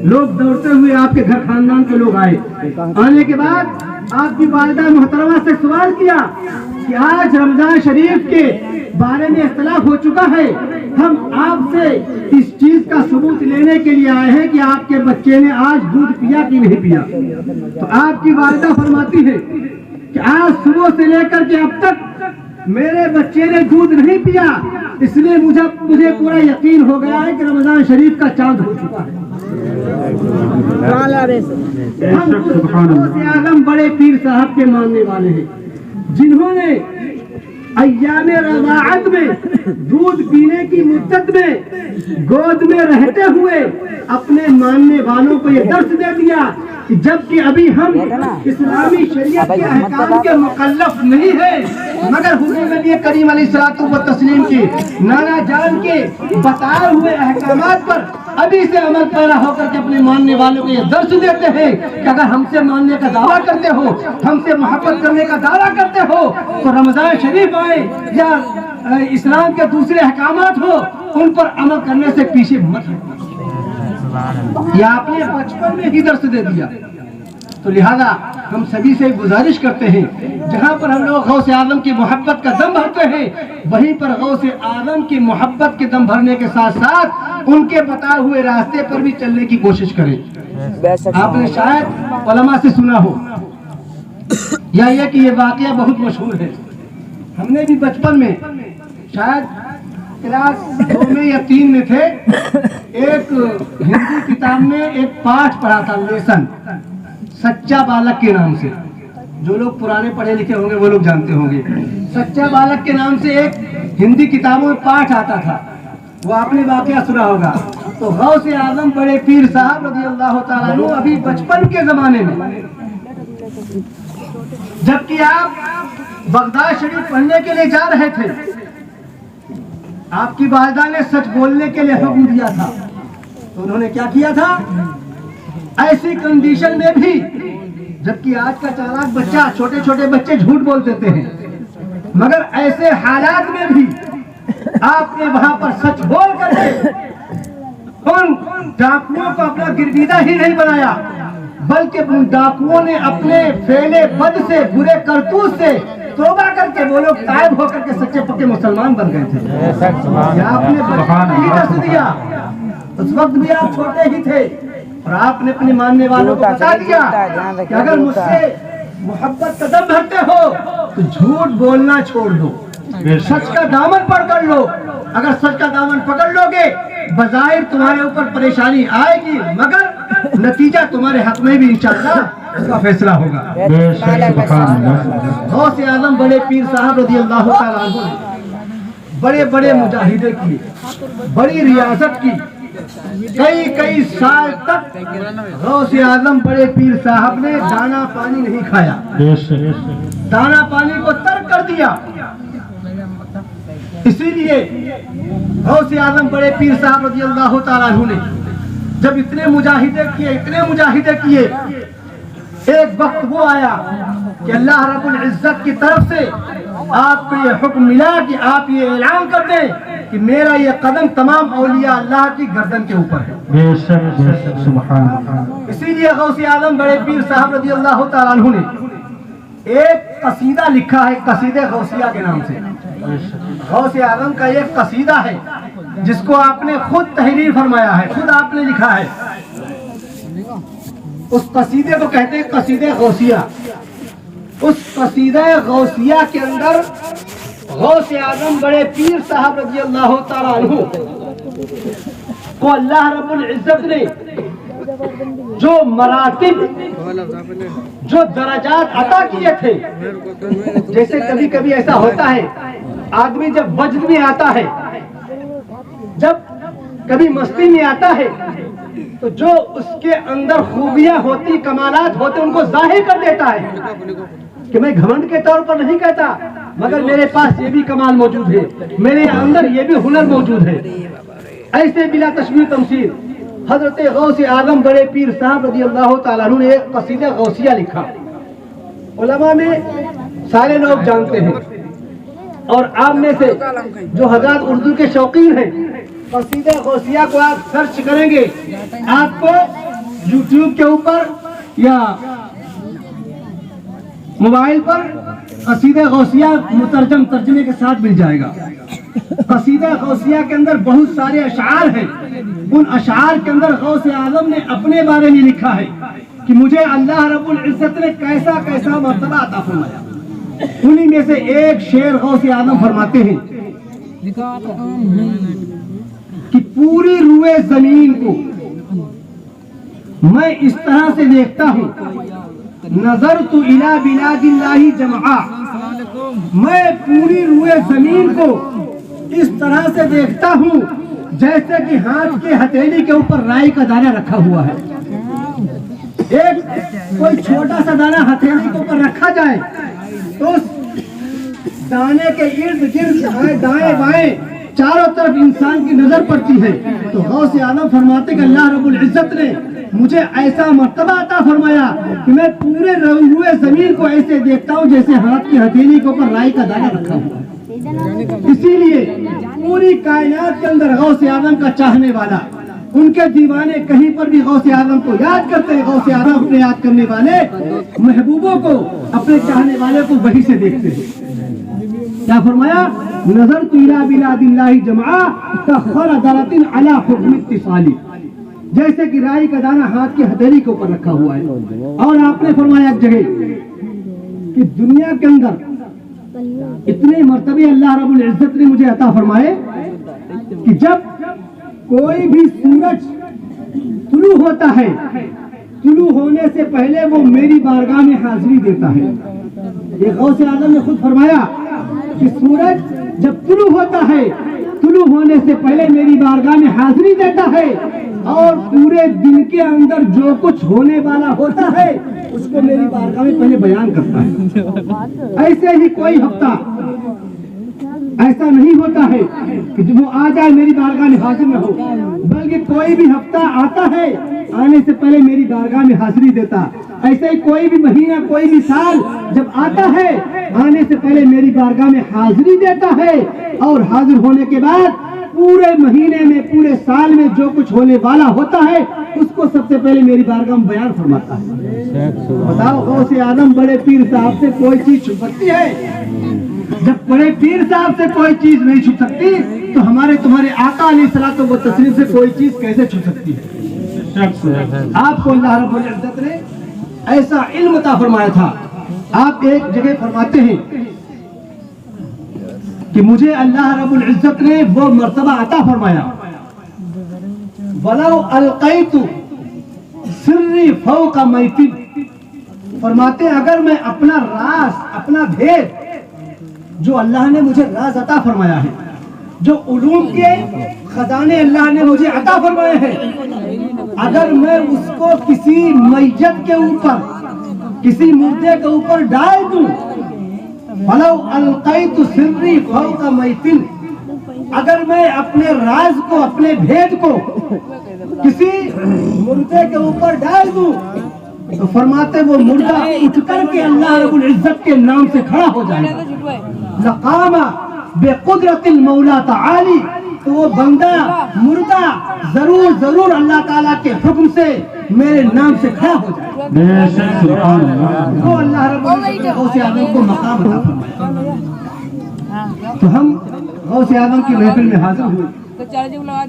لوگ دوڑتے ہوئے آپ کے گھر خاندان کے لوگ آئے. آنے کے بعد آپ کی والدہ محترمہ سے سوال کیا کہ آج رمضان شریف کے بارے میں اختلاف ہو چکا ہے، ہم آپ سے اس چیز کا ثبوت لینے کے لیے آئے ہیں کہ آپ کے بچے نے آج دودھ پیا کہ نہیں پیا. تو آپ کی والدہ فرماتی ہے کہ آج صبح سے لے کر کے اب تک میرے بچے نے دودھ نہیں پیا، اس لیے مجھے پورا یقین ہو گیا ہے کہ رمضان شریف کا چاند ہو چکا ہے. ہم غوث اعظم بڑے پیر صاحب کے ماننے والے ہیں جنہوں نے ایام رضاعت میں دودھ پینے کی مدت میں گود میں رہتے ہوئے اپنے ماننے والوں کو یہ درس دے دیا کہ جبکہ ابھی ہم اسلامی شریعت کے احکام کے مکلف نہیں ہیں مگر حضور نبی کریم علیہ الصلوۃ والتسلیم کی نانا جان کے بتائے ہوئے احکامات پر ابھی سے عمل پیرا ہو کر کے اپنے ماننے والوں کو یہ درس دیتے ہیں کہ اگر ہم سے ماننے کا دعویٰ کرتے ہو، ہم سے محبت کرنے کا دعویٰ کرتے ہو تو رمضان شریف آئے یا اسلام کے دوسرے احکامات ہو ان پر عمل کرنے سے پیچھے مت ہٹنا۔ یہ آپ نے بچپن میں ہی درس دے دیا، تو لہذا ہم سبھی سے گزارش کرتے ہیں جہاں پر ہم لوگ غوث اعظم کی محبت کا دم بھرتے ہیں وہیں پر غوث اعظم کی محبت کے دم بھرنے کے ساتھ ساتھ ان کے بتائے ہوئے راستے پر بھی چلنے کی کوشش کریں۔ آپ نے شاید علماء سے سنا ہو یا یہ کہ یہ واقعہ بہت مشہور ہے، ہم نے بھی بچپن میں شاید کلاس 2 میں یا 3 میں تھے، ایک ہندی کتاب میں ایک پاٹھ پڑھا تھا، لیسن سچا بالک کے نام سے۔ جو لوگ پرانے پڑھے لکھے ہوں گے وہ لوگ جانتے ہوں گے، سچا بالک کے نام سے ایک ہندی کتابوں میں پاٹھ آتا تھا، وہ آپ نے واقعہ سنا ہوگا۔ تو غوث اعظم بڑے پیر صاحب رضی اللہ تعالیٰ عنہ ابھی بچپن کے زمانے میں جبکہ آپ بغداد شریف پڑھنے کے لیے جا رہے تھے، آپ کی والدہ نے سچ بولنے کے لیے حکم دیا تھا، تو انہوں نے کیا کیا تھا؟ ایسی کنڈیشن میں بھی جبکہ آج کا چالاک بچہ، چھوٹے چھوٹے بچے جھوٹ بول دیتے ہیں، مگر ایسے حالات میں بھی آپ نے وہاں پر سچ بول کر کے ان ڈاکوؤں کو اپنا گرویدہ ہی نہیں بنایا بلکہ ان ڈاکوؤں نے اپنے فعل بد سے، برے کرتوت سے توبہ کر کے وہ لوگ تائب ہو کر کے سچے پکے مسلمان بن گئے تھے۔ آپ نے بچپن میں ہی درس دیا، اس وقت بھی آپ چھوٹے ہی تھے اور آپ نے اپنے ماننے والوں کو بتا دیا کہ اگر مجھ سے محبت کا دم بھرتے ہو تو جھوٹ بولنا چھوڑ دو، سچ کا دامن پکڑ لو۔ اگر سچ کا دامن پکڑ لو گے بظاہر تمہارے اوپر پریشانی آئے گی مگر نتیجہ تمہارے حق میں بھی انشاءاللہ اس کا فیصلہ ہوگا۔ غوث اعظم بڑے پیر صاحب رضی اللہ تعالیٰ عنہ نے بڑے بڑے مجاہدے کیے، بڑی ریاضت کی، کئی سال تک غوث اعظم بڑے پیر صاحب نے دانا پانی نہیں کھایا، دانا پانی کو ترک کر دیا۔ اسی لیے غوث اعظم بڑے پیر صاحب رضی اللہ تعالیٰ عنہ نے جب اتنے مجاہدے کیے، ایک وقت وہ آیا کہ اللہ رب العزت کی طرف سے آپ کو یہ حکم ملا کہ آپ یہ اعلان کر دیں کہ میرا یہ قدم تمام اولیاء اللہ کی گردن کے اوپر ہے۔ اسی لیے غوث اعظم بڑے پیر صاحب رضی اللہ تعالیٰ عنہ نے ایک قصیدہ لکھا ہے، قصیدہ غوثیہ کے نام سے۔ غوث اعظم کا ایک قصیدہ ہے جس کو آپ نے خود تحریر فرمایا ہے، خود آپ نے لکھا ہے، اس قصیدے کو کہتے ہیں قصیدہ غوثیہ۔ اس قصیدہ غوثیہ کے اندر غوث اعظم بڑے پیر صاحب رضی اللہ تعالیٰ عنہ کو اللہ رب العزت نے جو مراتب، جو درجات عطا کیے تھے، جیسے کبھی کبھی ایسا ہوتا ہے آدمی جب وجد میں آتا ہے، جب کبھی مستی میں آتا ہے تو جو اس کے اندر خوبیاں ہوتی، کمالات ہوتے، ان کو ظاہر کر دیتا ہے کہ میں گھمنڈ کے طور پر نہیں کہتا مگر میرے پاس یہ بھی کمال موجود ہے، میرے اندر یہ بھی ہنر موجود ہے۔ ایسے بلا تشبیہ تمثیل حضرت غوث اعظم بڑے پیر صاحب رضی اللہ تعالیٰ عنہ نے ایک قصیدہ غوثیہ لکھا، علماء میں سارے لوگ جانتے ہیں اور آپ میں سے جو حضرات اردو کے شوقین ہیں، قصیدہ غوثیہ کو آپ سرچ کریں گے آپ کو یوٹیوب کے اوپر یا موبائل پر قصیدہ غوثیہ مترجم ترجمے کے ساتھ مل جائے گا۔ قصیدہ غوثیہ کے اندر بہت سارے اشعار ہیں، ان اشعار کے اندر غوث اعظم نے اپنے بارے میں لکھا ہے کہ مجھے اللہ رب العزت نے کیسا کیسا مرتبہ عطا فرمایا۔ انہی میں سے ایک شعر غوث اعظم فرماتے ہیں کہ پوری روئے زمین کو میں اس طرح سے دیکھتا ہوں، نظرت الی بلاد اللہ جمعا میں پوری روئے زمین کو اس طرح سے دیکھتا ہوں جیسے کہ ہاتھ کے ہتھیلی کے اوپر رائی کا دانہ رکھا ہوا ہے. ایک کوئی چھوٹا سا دانہ ہتھیلی کے اوپر رکھا جائے تو اس دانے کے ارد گرد دائیں بائیں چاروں طرف انسان کی نظر پڑتی ہے. تو غوث اعظم فرماتے کہ اللہ رب العزت نے مجھے ایسا مرتبہ عطا فرمایا کہ میں پورے روئے زمین کو ایسے دیکھتا ہوں جیسے ہاتھ کی ہتھیلی کے اوپر رائی کا دانہ رکھا ہوا ہے. اسی لیے پوری کائنات کے اندر غوث اعظم کا چاہنے والا، ان کے دیوانے کہیں پر بھی غوث اعظم کو یاد کرتے ہیں. غوث اعظم اپنے یاد کرنے والے محبوبوں کو، اپنے چاہنے والے کو وہی سے دیکھتے ہیں. کیا فرمایا؟ نظرت الی بلاد اللہ جمعا کخردرۃ علی حکم اتصالی، جیسے کہ رائی کا دانہ ہاتھ کی ہتھیلی کے اوپر رکھا ہوا ہے. اور آپ نے فرمایا ایک جگہ کہ دنیا کے اندر اتنے مرتبے اللہ رب العزت نے مجھے عطا فرمائے کہ جب کوئی بھی سورج طلوع ہوتا ہے، طلوع ہونے سے پہلے وہ میری بارگاہ میں حاضری دیتا ہے. یہ غوث اعظم نے خود فرمایا کہ سورج جب طلوع ہوتا ہے، طلوع ہونے سے پہلے میری بارگاہ میں حاضری دیتا ہے اور پورے دن کے اندر جو کچھ ہونے والا ہوتا ہے اس کو میری بارگاہ میں پہلے بیان کرتا ہے. ایسے ہی کوئی ہفتہ ایسا نہیں ہوتا ہے کہ جب وہ آ جائے میری بارگاہ میں حاضر نہ ہو، بلکہ کوئی بھی ہفتہ آتا ہے آنے سے پہلے میری بارگاہ میں حاضری دیتا. ایسے ہی کوئی بھی مہینہ، کوئی بھی سال جب آتا ہے آنے سے پہلے میری بارگاہ میں حاضری دیتا ہے اور حاضر ہونے کے بعد پورے مہینے میں، پورے سال میں جو کچھ ہونے والا ہوتا ہے اس کو سب سے پہلے میری بارگاہ میں بیان فرماتا ہے. بتاؤ غوث اعظم بڑے پیر صاحب سے کوئی چیز چھپ سکتی ہے؟ جب بڑے پیر صاحب سے کوئی چیز نہیں چھپ سکتی تو ہمارے تمہارے آقا علیہ الصلوۃ والتسلیم سے کوئی چیز کیسے چھپ سکتی ہے؟ آپ کو اللہ رب العزت نے ایسا علم عطا فرمایا تھا. آپ ایک جگہ فرماتے ہیں کہ مجھے اللہ رب العزت نے وہ مرتبہ عطا فرمایا، وَلَوْ أَلْقَيْتُ سِرِّي فَوْقَ مَيْتٍ. فرماتے ہیں اگر میں اپنا راز، اپنا بھید جو اللہ نے مجھے راز عطا فرمایا ہے، جو علوم کے خزانے اللہ نے مجھے عطا فرمائے ہیں، اگر میں اس کو کسی میت کے اوپر، کسی مردے کے اوپر ڈال دوں، وَلَوْ أَلْقَيْتُ سِرِّي فَوْقَ مَيْتٍ، اگر میں اپنے راز کو، اپنے بھید کو کسی مردے کے اوپر ڈال دوں تو فرماتے وہ مردہ اٹھ کر کے اللہ رب العزت کے نام سے کھڑا ہو جائے گا. لقام بقدرت المولا تعالی، تو وہ بندہ مردہ ضرور اللہ تعالیٰ کے حکم سے میرے نام سے کھڑا ہو جائے. وہ اللہ رب العزت نے غوث اعظم کو مقام عطا فرمایا. تو ہم غوث اعظم کی محفل میں حاضر ہوئے.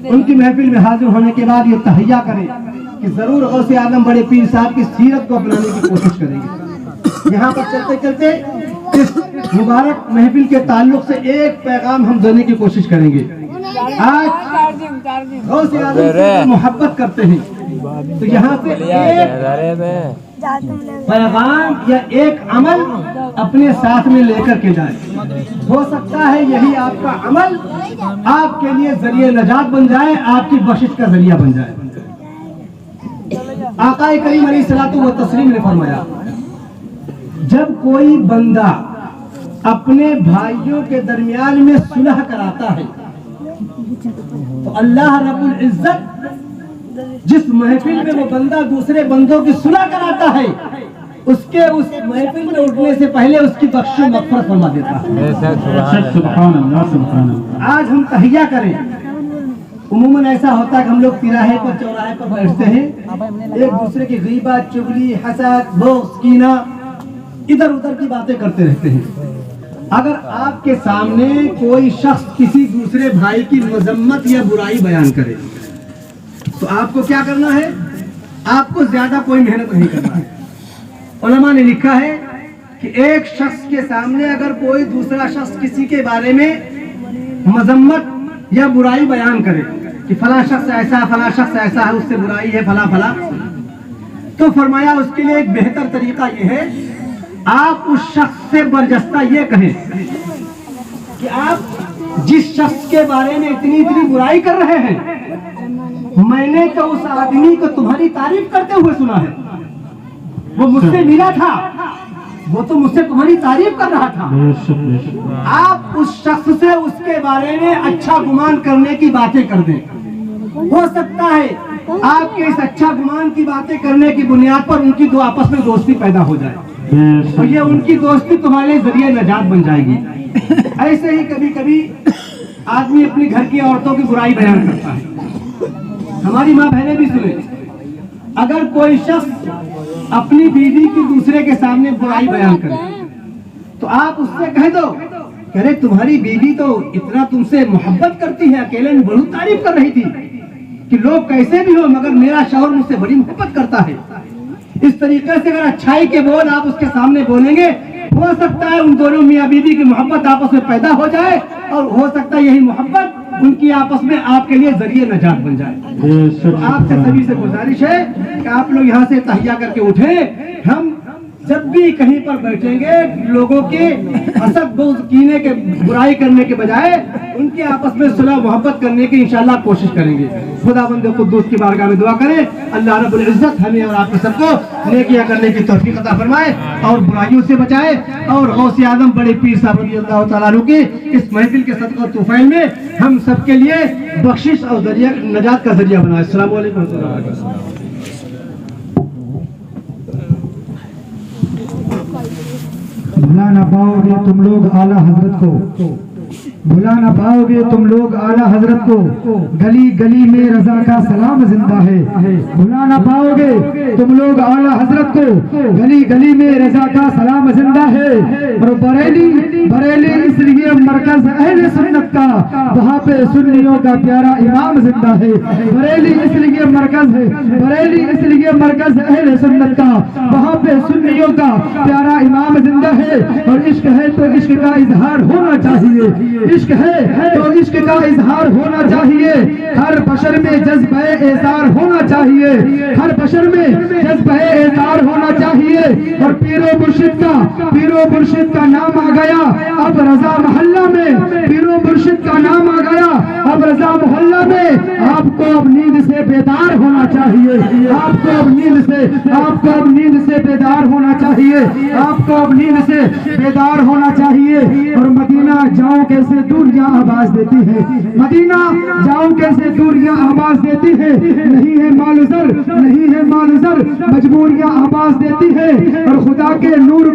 ان کی محفل میں حاضر ہونے کے بعد یہ تہیہ کریں کہ ضرور غوث اعظم بڑے پیر صاحب کی سیرت کو اپنانے کی کوشش کریں گے. یہاں پر چلتے چلتے اس مبارک محفل کے تعلق سے ایک پیغام ہم دینے کی کوشش کریں گے. آج غوث اعظم سے محبت کرتے ہیں تو یہاں سے ایک پیغام یا ایک عمل اپنے ساتھ میں لے کر کے جائیں. ہو سکتا ہے یہی آپ کا عمل آپ کے لیے ذریعہ نجات بن جائے، آپ کی بخشش کا ذریعہ بن جائے. آقا کریم علیہ الصلوۃ والتسلیم نے فرمایا جب کوئی بندہ اپنے بھائیوں کے درمیان میں صلح کراتا ہے تو اللہ رب العزت جس محفل میں وہ بندہ دوسرے بندوں کی صلح کراتا ہے اس محفل میں اٹھنے سے پہلے اس کی بخش و مغفرت فرما دیتا ہے. سبحان اللہ. آج ہم تہیہ کریں. عموماً ایسا ہوتا ہے کہ ہم لوگ تراہے پر، چوراہے پر بیٹھتے ہیں، ایک دوسرے کی غیبت، چغلی، حسد، بغض، کینہ، ادھر ادھر کی باتیں کرتے رہتے ہیں. اگر آپ کے سامنے کوئی شخص کسی دوسرے بھائی کی مذمت یا برائی بیان کرے تو آپ کو کیا کرنا ہے؟ آپ کو زیادہ کوئی محنت نہیں کرنا ہے. علماء نے لکھا ہے کہ ایک شخص کے سامنے اگر کوئی دوسرا شخص کسی کے بارے میں مذمت یا برائی بیان کرے کہ فلاں شخص ایسا، فلاں شخص ایسا ہے، اس سے برائی ہے، فلاں فلاں، تو فرمایا اس کے لیے ایک بہتر طریقہ یہ ہے آپ اس شخص سے برجستہ یہ کہیں کہ آپ جس شخص کے بارے میں اتنی برائی کر رہے ہیں، میں نے تو اس آدمی کو تمہاری تعریف کرتے ہوئے سنا ہے، وہ مجھ سے ملا تھا، وہ تو مجھ سے تمہاری تعریف کر رہا تھا۔ آپ اس شخص سے اس کے بارے میں اچھا گمان کرنے کی باتیں کر دیں، ہو سکتا ہے آپ کے اس اچھا گمان کی باتیں کرنے کی بنیاد پر ان کی دو آپس میں دوستی پیدا ہو جائے، اور یہ ان کی دوستی تمہارے ذریعے نجات بن جائے گی۔ ایسے ہی کبھی کبھی آدمی اپنی گھر کی عورتوں کی برائی بیان کرتا ہے، ہماری ماں بہنیں بھی سنیں، اگر کوئی شخص اپنی بیوی کی دوسرے کے سامنے برائی بیان کرے تو آپ اس سے کہہ دو کہ ارے تمہاری بیوی تو اتنا تم سے محبت کرتی ہے، اکیلے میں بڑی تعریف کر رہی تھی کہ لوگ کیسے بھی ہو مگر میرا شوہر مجھ سے بڑی محبت کرتا ہے۔ اس طریقے سے اگر اچھائی کے بول آپ اس کے سامنے بولیں گے، ہو سکتا ہے ان دونوں میاں بیوی کی محبت آپس میں پیدا ہو جائے، اور ہو سکتا ہے یہی محبت ان کی آپس میں آپ کے لیے ذریعے نجات بن جائے۔ تو آپ سے سبھی سے گزارش ہے کہ آپ لوگ یہاں سے تہیا کر کے اٹھیں، ہم جب بھی کہیں پر بیٹھیں گے لوگوں کے حسد بغض کینے کے برائی کرنے کے بجائے ان کے آپس میں صلح محبت کرنے کی انشاءاللہ کوشش کریں گے۔ خدا بند قدوس کی بارگاہ میں دعا کریں اللہ رب العزت ہمیں اور آپ سب کو نیکیاں کرنے کی توفیق عطا فرمائے اور برائیوں سے بچائے، اور غوث اعظم بڑے پیر صاحب رضی اللہ تعالیٰ عنہ کی اس محفل کے صدقہ و طفیل میں ہم سب کے لیے بخشش اور ذریعہ نجات کا ذریعہ بنائے۔ السلام علیکم ورحمۃ اللہ وبرکاتہ۔ بھلا نہ پاؤ گے تم لوگ اعلیٰ حضرت کو، بھلا نہ پاؤ گے تم لوگ اعلیٰ حضرت کو، گلی گلی میں رضا کا سلام زندہ ہے۔ بھلا نہ پاؤ گے تم لوگ اعلیٰ حضرت کو، گلی گلی میں رضا کا سلام زندہ ہے۔ اور بریلی اس لیے مرکز اہل سنت کا، وہاں پہ سنیوں کا پیارا امام زندہ ہے۔ بریلی اس لیے مرکز ہے، بریلی اس لیے مرکز اہل سنت کا، وہاں پہ سنیوں کا پیارا امام زندہ ہے۔ اور عشق ہے تو عشق کا اظہار ہونا چاہیے، عشق ہے تو عشق کا اظہار ہونا چاہیے، ہر بشر میں جذبہ اظہار ہونا چاہیے، ہر بشر میں جذبہ اظہار ہونا چاہیے۔ اور پیر و مرشد کا نام آ گیا اب رضا محلہ میں، پیر و مرشد کا نام آ گیا اب رضا محلہ میں۔ آپ کو اب نیند سے بیدار ہونا چاہیے، آپ کو اب نیند سے بیدار ہونا چاہیے، آپ کو اب نیند سے بیدار ہونا چاہیے۔ اور مدینہ جاؤں کیسے دوریاں آواز دیتی ہے، مدینہ جاؤں کیسے دوریاں آواز دیتی ہے، نہیں ہے مال زر، نہیں ہے مال زر، مجبوریاں آواز دیتی ہے۔ اور خدا کے نور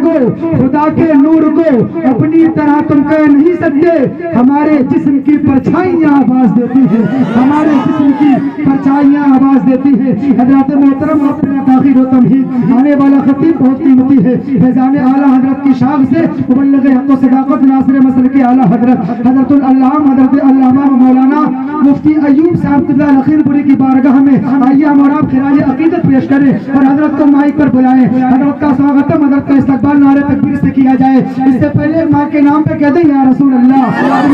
کو اپنی طرح تم کہہ نہیں سکتے، ہمارے جسم کی پرچھائیاں آواز دیتی ہے، ہمارے جسم کی پرچھائیاں آواز دیتی ہے۔ حضرات محترم اپنے تاخیر و تمہید آنے والا خطیب بہت قیمتی ہے، فیضان اعلیٰ حضرت کی شاخ سے مبلغ حق و صداقت ناصر مسل کے اعلیٰ حضرت العلام حضرت علامہ مولانا مفتی ایوب صاحب قبلہ لخیر پوری کی بارگاہ میں آئیے ہم اور آپ خراج عقیدت پیش کریں اور حضرت کو مائک پر بلائیں، حضرت کا سواگتم، حضرت کا استقبال نعرہ تکبیر سے کیا جائے۔ اس سے پہلے ماں کے نام پہ کہہ دیں یا رسول اللہ،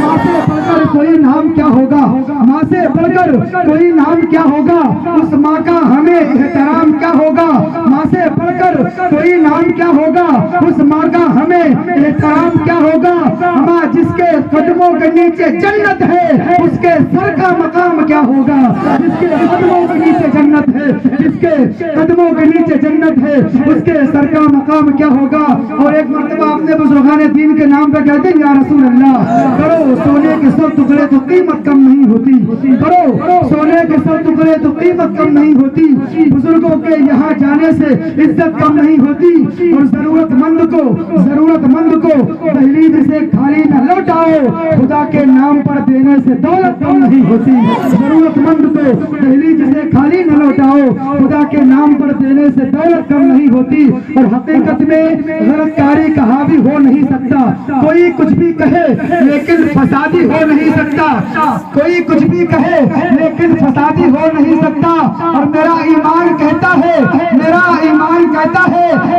ماں سے بڑھ کر کوئی نام کیا ہوگا، ماں سے بڑھ کر کوئی نام کیا ہوگا، اس ماں کا ہمیں احترام کیا ہوگا، ماں سے بڑھ کر کوئی نام کیا ہوگا، اس ماں کا ہمیں احترام کیا ہوگا۔ ماں جس کے قدموں کے نیچے جنت ہے اس کے سر کا مقام کیا ہوگا، جس کے قدموں کے نیچے جنت ہے، جس کے قدموں کے نیچے جنت ہے اس کے سر کا مقام کیا ہوگا۔ اور ایک مرتبہ اپنے بزرگان دین کے نام پہ کہتے ہیں یا رسول اللہ، کرو سونے کے 100 ٹکڑے تو قیمت کم نہیں ہوتی، کرو سونے کے 100 ٹکڑے تو قیمت کم نہیں ہوتی، بزرگوں کے یہاں جانے سے عزت کم نہیں ہوتی۔ اور ضرورت مند کو دہلیز سے خالی نہ لوٹاؤ، خدا کے نام پر دینے سے دولت کم نہیں ہوتی۔ ضرورت مند کو دہلیز سے خالی نہ لوٹاؤ، خدا کے نام پر دینے سے دولت کم نہیں ہوتی۔ اور حقیقت میں غلط کاری کا حاوی ہو نہیں سکتا، کوئی کچھ بھی کہے لیکن فسادی ہو نہیں سکتا، کوئی کچھ بھی کہے لیکن فسادی ہو نہیں سکتا۔ اور میرا ایمان کہتا ہے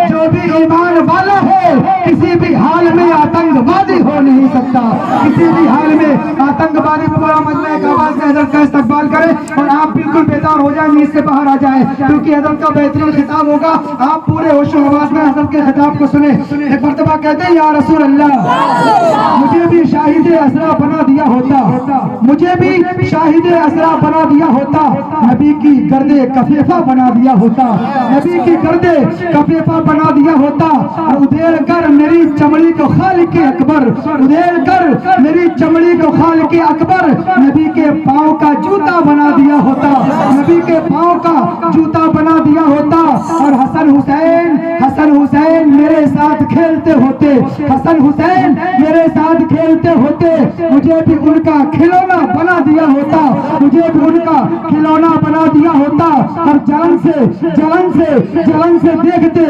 جو بھی ایمان والا ہے کسی بھی حال میں آتنک وادی ہو نہیں سکتا، کسی بھی حال میں آتنک وادی پورا مجمع ایک آواز سے حضرت کا استقبال کرے اور آپ بالکل بیدار ہو جائیں، نیند سے باہر آ جائیں۔ کیونکہ حضرت کا بہترین خطاب ہوگا. آپ پورے ہوش و حواس میں حضرت کے خطاب کو سنیں. ایک مرتبہ کہتے ہیں یا رسول اللہ مجھے بھی شاہد اسرا بنا دیا ہوتا, مجھے بھی شاہد اسرا بنا دیا ہوتا, نبی کی گرد کفیفہ بنا دیا ہوتا, نبی کی گرد کفیفہ بنا دیا ہوتا, ادھیڑ کر میری چمڑی کو خالق اکبر, ادھیڑ کر میری چمڑی کو خالق اکبر نبی کے پاؤں کا جوتا بنا دیا ہوتا, نبی کے پاؤں کا جوتا بنا دیا ہوتا. اور حسن حسین میرے ساتھ کھیلتے ہوتے, حسن حسین میرے ساتھ کھیلتے ہوتے, مجھے بھی ان کا کھلونا بنا دیا ہوتا, مجھے بھی ان کا کھلونا بنا دیا ہوتا. اور جلن سے دیکھتے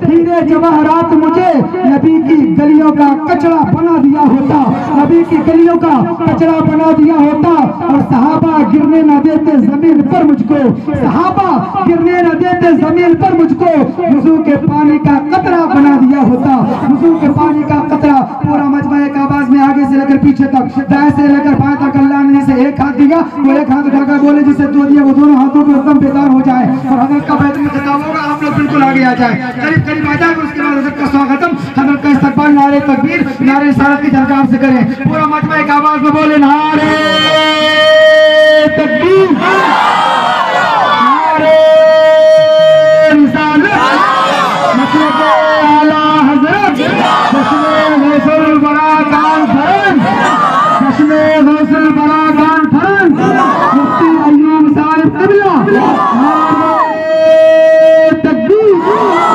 ہیرے جواہرات مجھے نبی کی گلیوں کا کچڑا بنا دیا ہوتا, نبی کی گلیوں کا کچڑا بنا دیا ہوتا. اور صحابہ گرنے نہ دیتے زمین پر مجھ کو, صحابہ گرنے نہ دیتے زمین پر مجھ کو, وضو کے پانی کا قطرہ بنا دیا ہوتا, وضو کے پانی کا قطرہ. پورا مجمع ایک آواز میں آگے سے لے کر پیچھے تک, دائیں سے لے کر بائیں تک اللہ نے اسے ایک ہاتھ دیا, وہ ایک ہاتھ اٹھا کر بولے جسے دو دیا وہ دونوں ہاتھوں پہ ایک دم بیدار ہو جائے. اور حضرت کا بہترین خطاب ہوگا, آپ لوگ بالکل آگے آ جائیں, قریب آ جائیں. اس کے بعد حضرت کا سواگتم, حضرت کا استقبال نعرے تکبیر نعرے رسالت کی جھنکار سے کریں. پورا مجمع ایک آواز میں بولے نعرے تکبیر, نعرے رسالت, مطلب اعلیٰ حضرت جشن غوث البرا کانفرنس, جشن غوث البرا کانفرنس, مفتی ایوب صاحب قبلہ, نعرے تکبیر,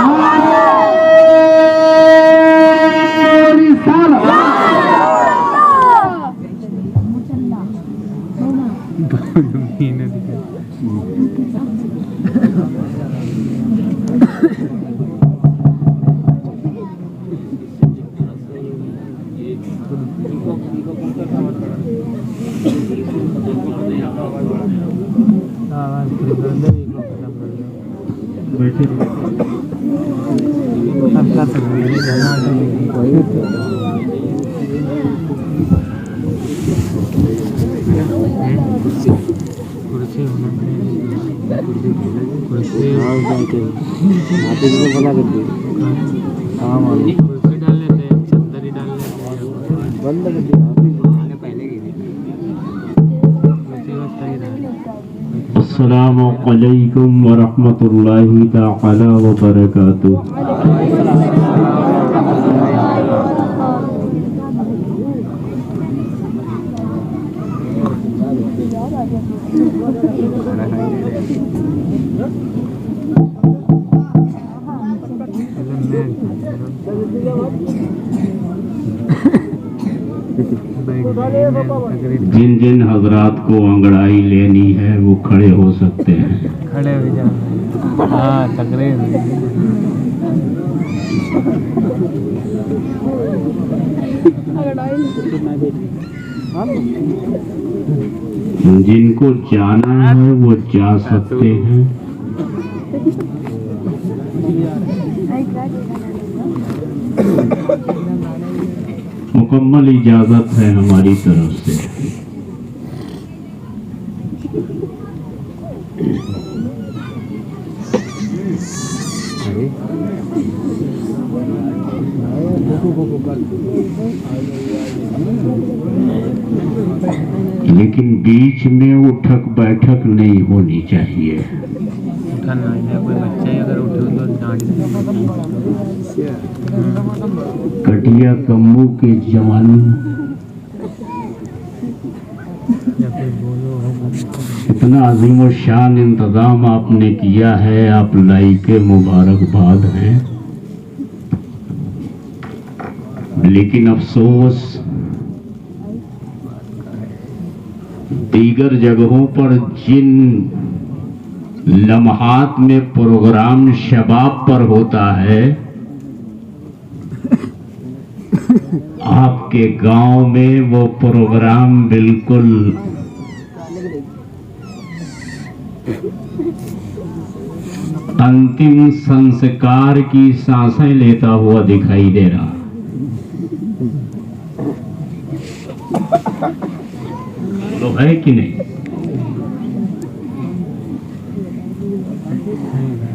نعرے رسالت. السلام علیکم ورحمۃ اللہ تعالی وبرکاتہ. جن جن حضرات کو انگڑائی لینی ہے وہ کھڑے ہو سکتے ہیں. کھڑے ہو جاؤ. ہاں تقریر جن کو جانا ہے وہ جا سکتے ہیں. مکمل اجازت ہے ہماری طرف سے. لیکن بیچ میں اٹھک بیٹھک نہیں ہونی چاہیے. کٹیا کمبو کے جوان اتنا عظیم و شان انتظام آپ نے کیا ہے, آپ لائق مبارکباد ہیں. لیکن افسوس دیگر جگہوں پر جن لمحات میں پروگرام شباب پر ہوتا ہے, آپ کے گاؤں میں وہ پروگرام بالکل انتم سنسکار کی سانسیں لیتا ہوا دکھائی دے رہا. تو ہے کہ نہیں؟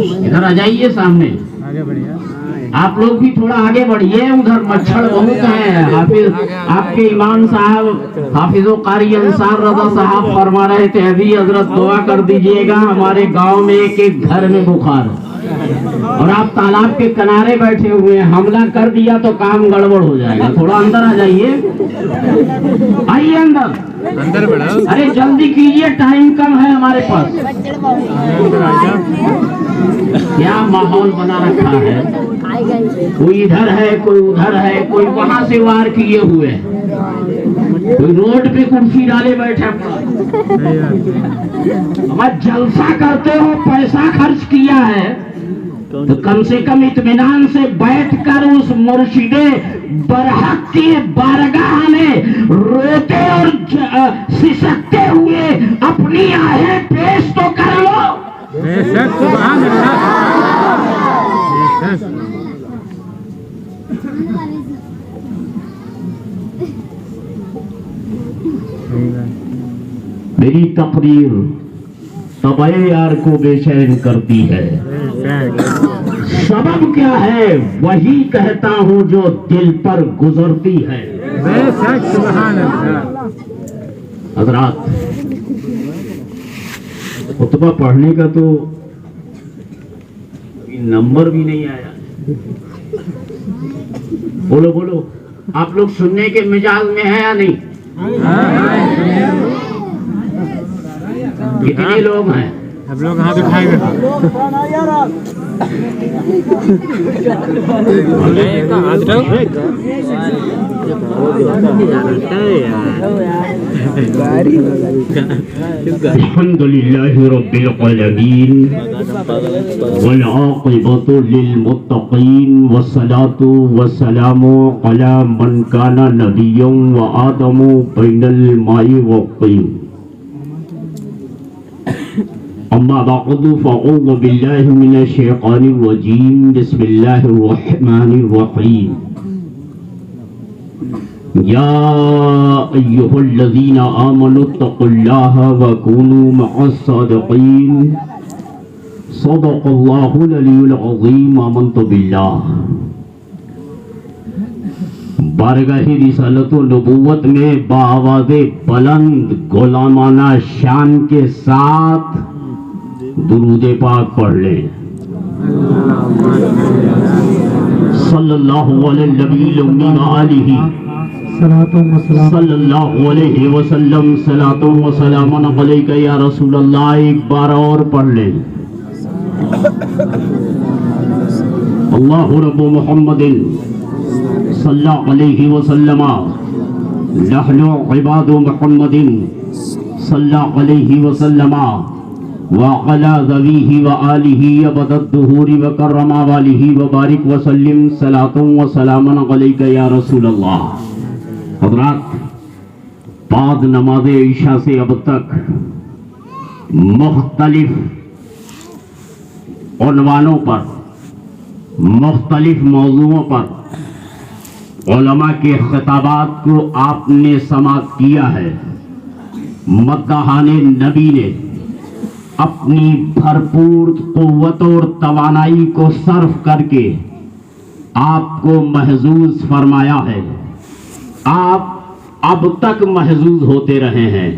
ادھر آ جائیے سامنے. آگے بڑھیا. آپ لوگ بھی تھوڑا آگے بڑھیے, ادھر مچھر بہت ہیں. حافظ آپ کے امام صاحب حافظ و قاری انصار رضا صاحب فرما رہے تھے ابھی, حضرت دعا کر دیجئے گا ہمارے گاؤں میں ایک ایک گھر میں بخار اور آپ تالاب کے کنارے بیٹھے ہوئے ہیں, حملہ کر دیا تو کام گڑبڑ ہو جائے گا. تھوڑا اندر آ جائیے, آئیے اندر. اندر بڑھا. ارے جلدی کیجئے, ٹائم کم ہے ہمارے پاس. کیا ماحول بنا رکھا ہے, کوئی ادھر ہے کوئی ادھر ہے, کوئی وہاں سے وار کیے ہوئے, کوئی روڈ پہ کرسی ڈالے بیٹھے. جلسہ کرتے ہو, پیسہ خرچ کیا ہے تو کم سے کم اطمینان سے بیٹھ کر اس مرشد برحق کی بارگاہ میں روتے اور سسکتے ہوئے اپنی آہیں پیش تو کر لو. بے شک, سبحان اللہ. بے شک. میری تقریر طبع یار کو بے چین کرتی ہے. سبب کیا ہے وہی کہتا ہوں جو دل پر گزرتی ہے. بے شک, سبحان اللہ. حضرات, خطبہ پڑھنے کا تو نمبر بھی نہیں آیا. بولو بولو, آپ لوگ سننے کے مزاج میں ہیں یا نہیں؟ کتنے لوگ ہیں؟ اب لوگ ہاں دکھائیں گے. الحمد للہ رب العالمین والعاقبۃ للمتقین والصلاۃ والسلام علی من کان نبیا وآدم بین الماء والطین. اما بعد فاعوذ باللہ من الشیطان الرجیم. بسم اللہ الرحمن الرحیم. یا ایہا الذین آمنوا اتقوا اللہ وکونوا مع الصادقین. صدق اللہ العلی العظیم. آمنت باللہ. بارگاہ رسالت و نبوت میں بآواز بلند غلامانہ شان کے ساتھ درود پاک پڑھ لیں. صلی اللہ علیہ النبی الأمی وآلہ صلی اللہ علیہ وسلم. صلاۃ و سلام علیک یا رسول اللہ. ایک بار اور پڑھ لیں. اللہ رب محمد صلی اللہ علیہ وسلم. نحن عباد محمد صلی اللہ علیہ وسلم وعلى ذویہ وآلہ ابد الدہور وکرم والہ وبارک وسلم. صلاۃ و سلام علیک یا رسول اللہ. حضرات, بعد نماز عشاء سے اب تک مختلف عنوانوں پر, مختلف موضوعوں پر علماء کے خطابات کو آپ نے سماعت کیا ہے. مداحان نبی نے اپنی بھرپور قوت اور توانائی کو صرف کر کے آپ کو محظوظ فرمایا ہے. آپ اب تک محظوظ ہوتے رہے ہیں.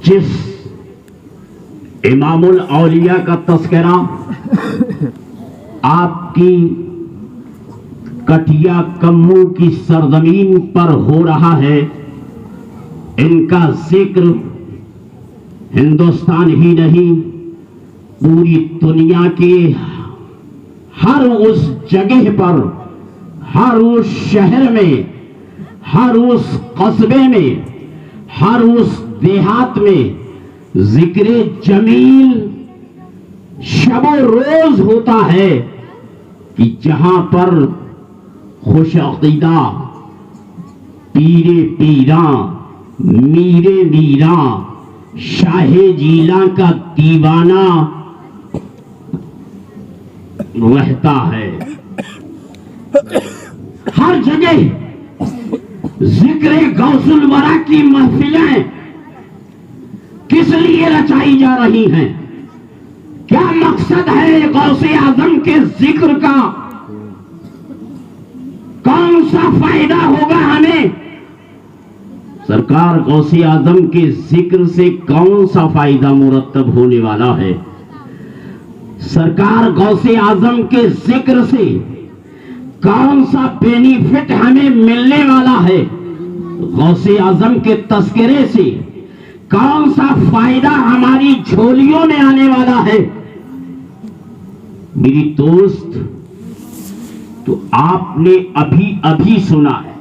جس امام الاولیاء کا تذکرہ آپ کی کٹیا کمو کی سرزمین پر ہو رہا ہے, ان کا ذکر ہندوستان ہی نہیں پوری دنیا کے ہر اس جگہ پر, ہر اس شہر میں, ہر اس قصبے میں, ہر اس دیہات میں ذکر جمیل شب و روز ہوتا ہے کہ جہاں پر خوش عقیدہ پیرے پیراں میرے میراں شاہ جیلاں کا دیوانہ رہتا ہے. ہر جگہ ذکر غوث الورا کی محفلیں کس لیے رچائی جا رہی ہیں؟ کیا مقصد ہے غوث اعظم کے ذکر کا؟ کون سا فائدہ ہوگا ہمیں؟ سرکار غوث اعظم کے ذکر سے کون سا فائدہ مرتب ہونے والا ہے؟ سرکار غوث اعظم کے ذکر سے کون سا بینیفٹ ہمیں ملنے والا ہے؟ غوث اعظم کے تذکرے سے کون سا فائدہ ہماری جھولیوں میں آنے والا ہے؟ میری دوست، تو آپ نے ابھی سنا ہے،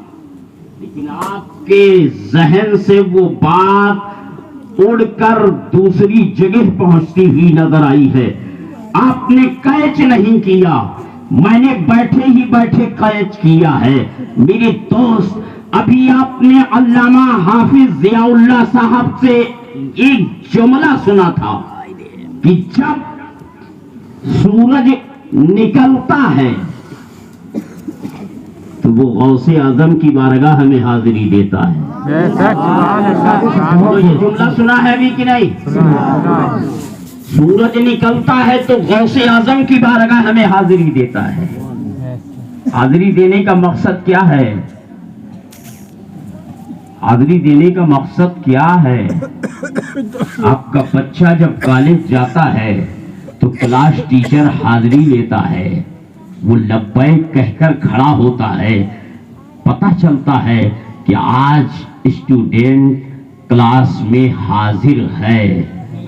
لیکن آپ کے ذہن سے وہ بات اڑ کر دوسری جگہ پہنچتی ہوئی نظر آئی ہے۔ آپ نے کیچ نہیں کیا، میں نے بیٹھے کیچ کیا ہے۔ میری دوست، ابھی آپ نے علامہ حافظ ضیاء اللہ صاحب سے ایک جملہ سنا تھا کہ جب سورج نکلتا ہے تو وہ غوث اعظم کی بارگاہ میں حاضری دیتا ہے۔ تو یہ جملہ سنا ہے بھی کہ نہیں؟ سورج نکلتا ہے تو غوث اعظم کی بارگاہ میں حاضری دیتا ہے۔ حاضری دینے کا مقصد کیا ہے؟ حاضری دینے کا مقصد کیا ہے؟ آپ کا بچہ جب کالج جاتا ہے تو کلاس ٹیچر حاضری لیتا ہے، وہ لبیک کہہ کر کھڑا ہوتا ہے، پتہ چلتا ہے کہ آج اسٹوڈنٹ کلاس میں حاضر ہے۔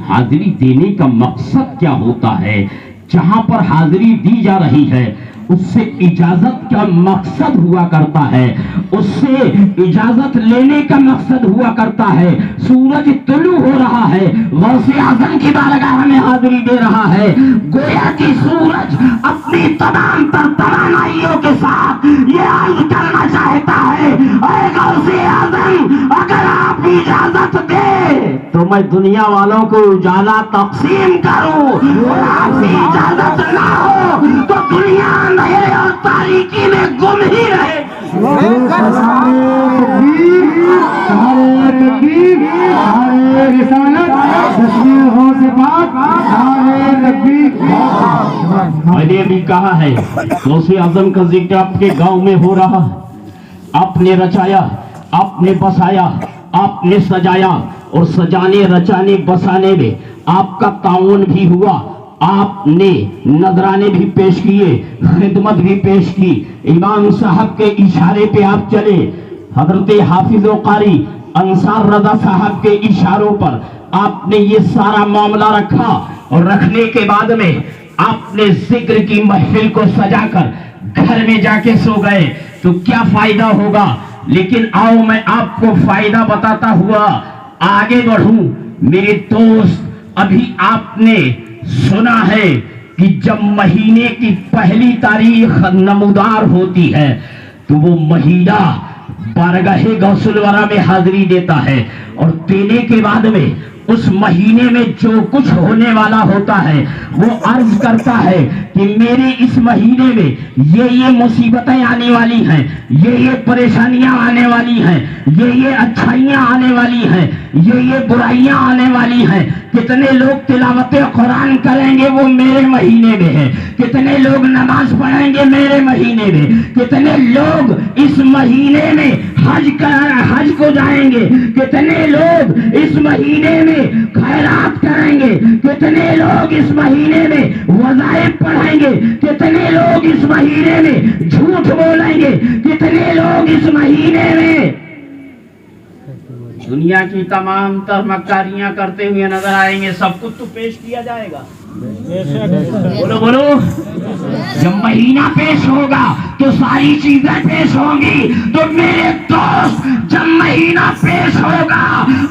حاضری دینے کا مقصد کیا ہوتا ہے؟ جہاں پر حاضری دی جا رہی ہے اس سے اجازت کا مقصد ہوا کرتا ہے، اس سے اجازت لینے کا مقصد ہوا کرتا ہے۔ سورج طلوع ہو رہا ہے، غوث اعظم کی بارگاہ میں حاضری دے رہا ہے، گویا کہ سورج اپنی تمام تر توانائیوں کے ساتھ یہ عرض کرنا چاہتا ہے، اے غوث اعظم، اگر آپ اجازت دے تو میں دنیا والوں کو اجالا تقسیم کروں، اور آپ کی اجازت نہ ہو تو دنیا اندھیرے اور تاریکی میں گم ہی رہے۔ میں نے ابھی کہا ہے غوث اعظم کا ذکر آپ کے گاؤں میں ہو رہا، آپ نے رچایا، آپ نے بسایا، آپ نے سجایا، اور سجانے رچانے بسانے میں آپ کا تعاون بھی ہوا، آپ نے نذرانے بھی پیش کیے، خدمت بھی پیش کی، امام صاحب کے اشارے پہ آپ چلے، حضرت حافظ و قاری انصار رضا صاحب کے اشاروں پر آپ نے یہ سارا معاملہ رکھا، اور رکھنے کے بعد میں آپ نے ذکر کی محفل کو سجا کر گھر میں جا کے سو گئے تو کیا فائدہ ہوگا؟ لیکن آؤ میں آپ کو فائدہ بتاتا ہوا آگے بڑھوں۔ میرے دوست، ابھی آپ نے سنا ہے کہ جب مہینے کی پہلی تاریخ نمودار ہوتی ہے تو وہ مہینہ بارگاہ غوث الورا میں حاضری دیتا ہے، اور دینے کے بعد میں اس مہینے میں جو کچھ ہونے والا ہوتا ہے وہ عرض کرتا ہے کہ میرے اس مہینے میں یہ مصیبتیں آنے والی ہیں، یہ پریشانیاں آنے والی ہیں، یہ اچھائیاں آنے والی ہیں، یہ برائیاں آنے والی ہیں۔ کتنے لوگ تلاوت قرآن کریں گے وہ میرے مہینے میں ہے، کتنے لوگ نماز پڑھیں گے میرے مہینے میں، کتنے لوگ اس مہینے میں حج کو جائیں گے، کتنے لوگ اس مہینے میں خیرات کریں گے، کتنے لوگ اس مہینے میں وظائف پڑھیں گے، کتنے لوگ اس مہینے میں جھوٹ بولیں گے، کتنے لوگ اس مہینے میں دنیا کی تمام تر مکاریاں کرتے ہوئے نظر آئیں گے۔ سب کچھ تو پیش کیا جائے گا، بولو بولو۔ جب مہینہ پیش ہوگا تو ساری چیزیں پیش ہوں گی، تو میرے دوست جب مہینہ پیش ہوگا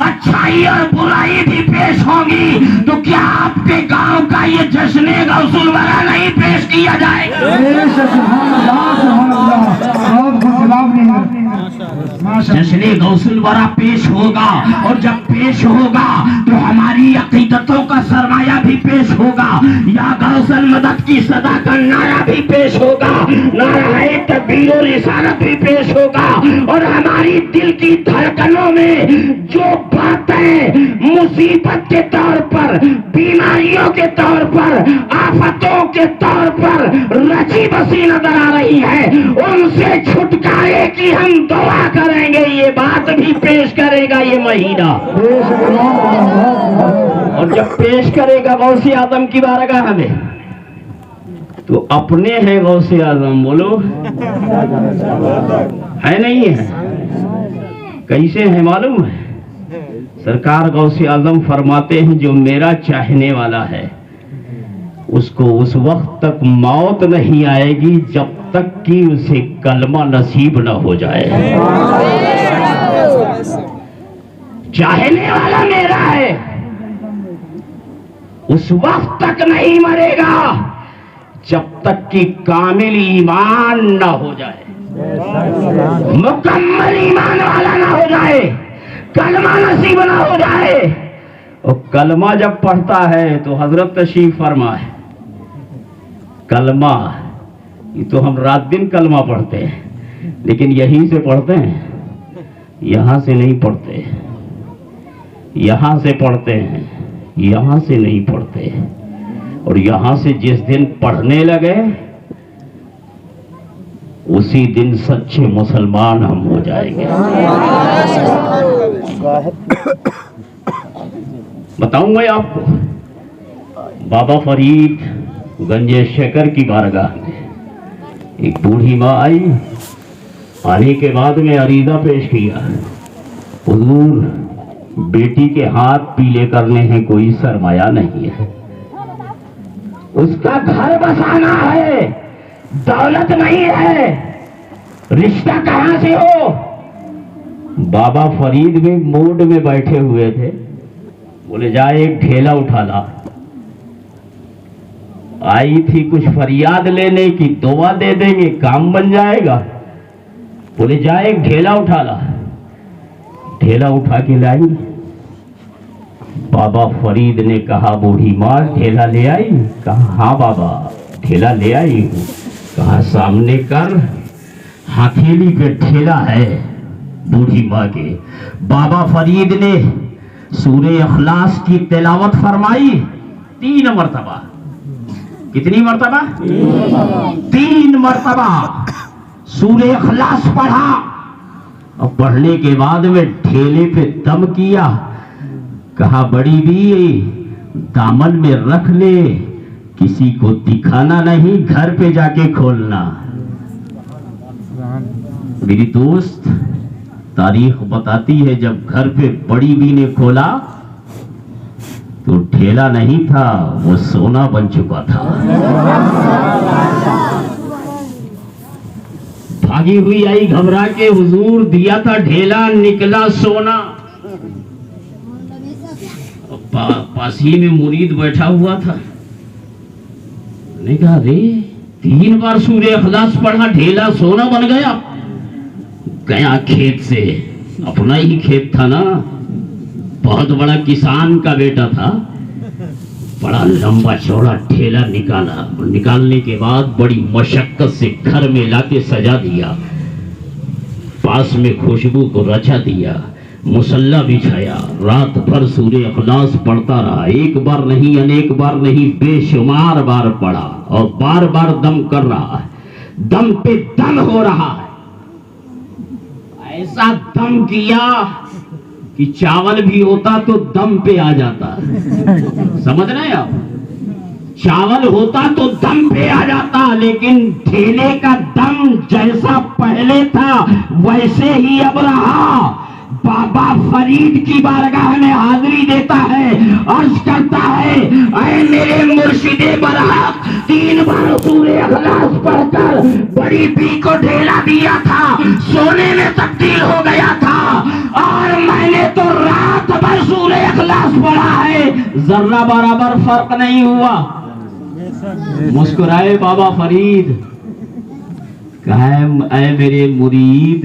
اچھائی اور برائی بھی پیش ہوں گی، تو کیا آپ کے گاؤں کا یہ جشن غوث الورا نہیں پیش کیا جائے گا؟ جشن غوث الورا پیش ہوگا، اور جب پیش ہوگا تو ہماری عقیدتوں کا سرمایہ بھی پیش ہوگا، یا غوث المدد کی صدا کا نعرہ بھی پیش ہوگا، نعرہ تکبیر و رسالت بھی پیش ہوگا، اور ہماری دل کی دھڑکنوں میں جو باتیں مصیبت کے طور پر، بیماریوں کے طور پر، آفتوں کے طور پر رچی بسی نظر آ رہی ہے، ان سے چھٹکارے کی ہم دعا کریں گے، یہ بات بھی پیش کرے گا یہ مہینہ۔ اور جب پیش کرے گا غوث اعظم کی بارگاہ میں تو اپنے ہیں غوث اعظم، بولو ہے نہیں ہے؟ کیسے ہیں معلوم ہے؟ سرکار غوث اعظم فرماتے ہیں جو میرا چاہنے والا ہے اس کو اس وقت تک موت نہیں آئے گی جب تک کہ اسے کلمہ نصیب نہ ہو جائے۔ چاہنے والا میرا ہے اس وقت تک نہیں مرے گا جب تک کہ کامل ایمان نہ ہو جائے، مکمل ایمان والا نہ ہو جائے، کلمہ نصیب نہ ہو جائے۔ اور کلمہ جب پڑھتا ہے تو حضرت تشریف فرمائے، کلمہ یہ تو ہم رات دن کلمہ پڑھتے ہیں، لیکن یہیں سے پڑھتے ہیں، یہاں سے نہیں پڑھتے، یہاں سے پڑھتے ہیں، یہاں سے نہیں پڑھتے، اور یہاں سے جس دن پڑھنے لگے اسی دن سچے مسلمان ہم ہو جائیں گے۔ بتاؤں میں آپ کو، بابا فرید گنج شکر کی بارگاہ میں ایک بوڑھی ماں آئی، آنے کے بعد میں عریضہ پیش کیا، حضور بیٹی کے ہاتھ پیلے کرنے ہیں، کوئی سرمایہ نہیں ہے، اس کا گھر بسانا ہے، دولت نہیں ہے، رشتہ کہاں سے ہو؟ بابا فرید بھی موڈ میں بیٹھے ہوئے تھے، بولے جا ایک ڈھیلا اٹھا لا، آئی تھی کچھ فریاد لینے کی، دعا دے دیں گے کام بن جائے گا، بولے جا ایک ڈھیلا اٹھا لا، ڈھیلا اٹھا کے لائی۔ بابا فرید نے کہا بوڑھی ماں ڈھیلا لے آئی؟ کہا ہاں بابا ڈھیلا لے آئی ہوں۔ کہا سامنے کر، ہتھیلی پہ ڈھیلا ہے بوڑھی ماں کے۔ بابا فرید نے سورہ اخلاص کی تلاوت فرمائی 3 مرتبہ۔ کتنی مرتبہ؟ 3 مرتبہ سورہ اخلاص پڑھا، اور پڑھنے کے بعد میں ڈھیلے پہ دم کیا، کہا بڑی بھی دامن میں رکھ لے، کسی کو دکھانا نہیں، گھر پہ جا کے کھولنا۔ میری دوست تاریخ بتاتی ہے جب گھر پہ بڑی بی نے کھولا تو ڈھیلا نہیں تھا، وہ سونا بن چکا تھا۔ بھاگی ہوئی آئی گھبرا کے، حضور دیا تھا ڈھیلا، نکلا سونا۔ پاس ہی میں مرید بیٹھا ہوا تھا، نے کہا رے 3 بار سورہ اخلاص پڑھا، ڈھیلا سونا بن گیا۔ گیا کھیت سے، اپنا ہی کھیت تھا نا، بہت بڑا کسان کا بیٹا تھا، بڑا لمبا چوڑا ڈھیلا نکالا، نکالنے کے بعد بڑی مشقت سے گھر میں لا کے سجا دیا، پاس میں خوشبو کو رچا دیا، مصلی بچھایا، رات بھر سورہ اخلاص پڑھتا رہا، ایک بار نہیں انیک بار نہیں، بے شمار بار پڑھا، اور بار بار دم کر رہا ہے، دم پہ دم ہو رہا ہے، ایسا دم کیا کہ چاول بھی ہوتا تو دم پہ آ جاتا۔ سمجھ رہے ہیں آپ؟ چاول ہوتا تو دم پہ آ جاتا، لیکن ڈھیلے کا دم جیسا پہلے تھا ویسے ہی اب رہا۔ بابا فرید کی بارگاہ میں حاضری دیتا ہے، عرض کرتا ہے اے میرے مرشد برحق، 3 بار سورہ اخلاص پڑھ کر بڑی بی کو ڈھیلا دیا تھا، سونے میں تبدیل ہو گیا تھا، اور میں نے تو رات بھر سورہ اخلاص پڑھا ہے، ذرہ برابر فرق نہیں ہوا۔ مسکرائے بابا فرید، کہا اے میرے مرید،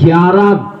11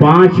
5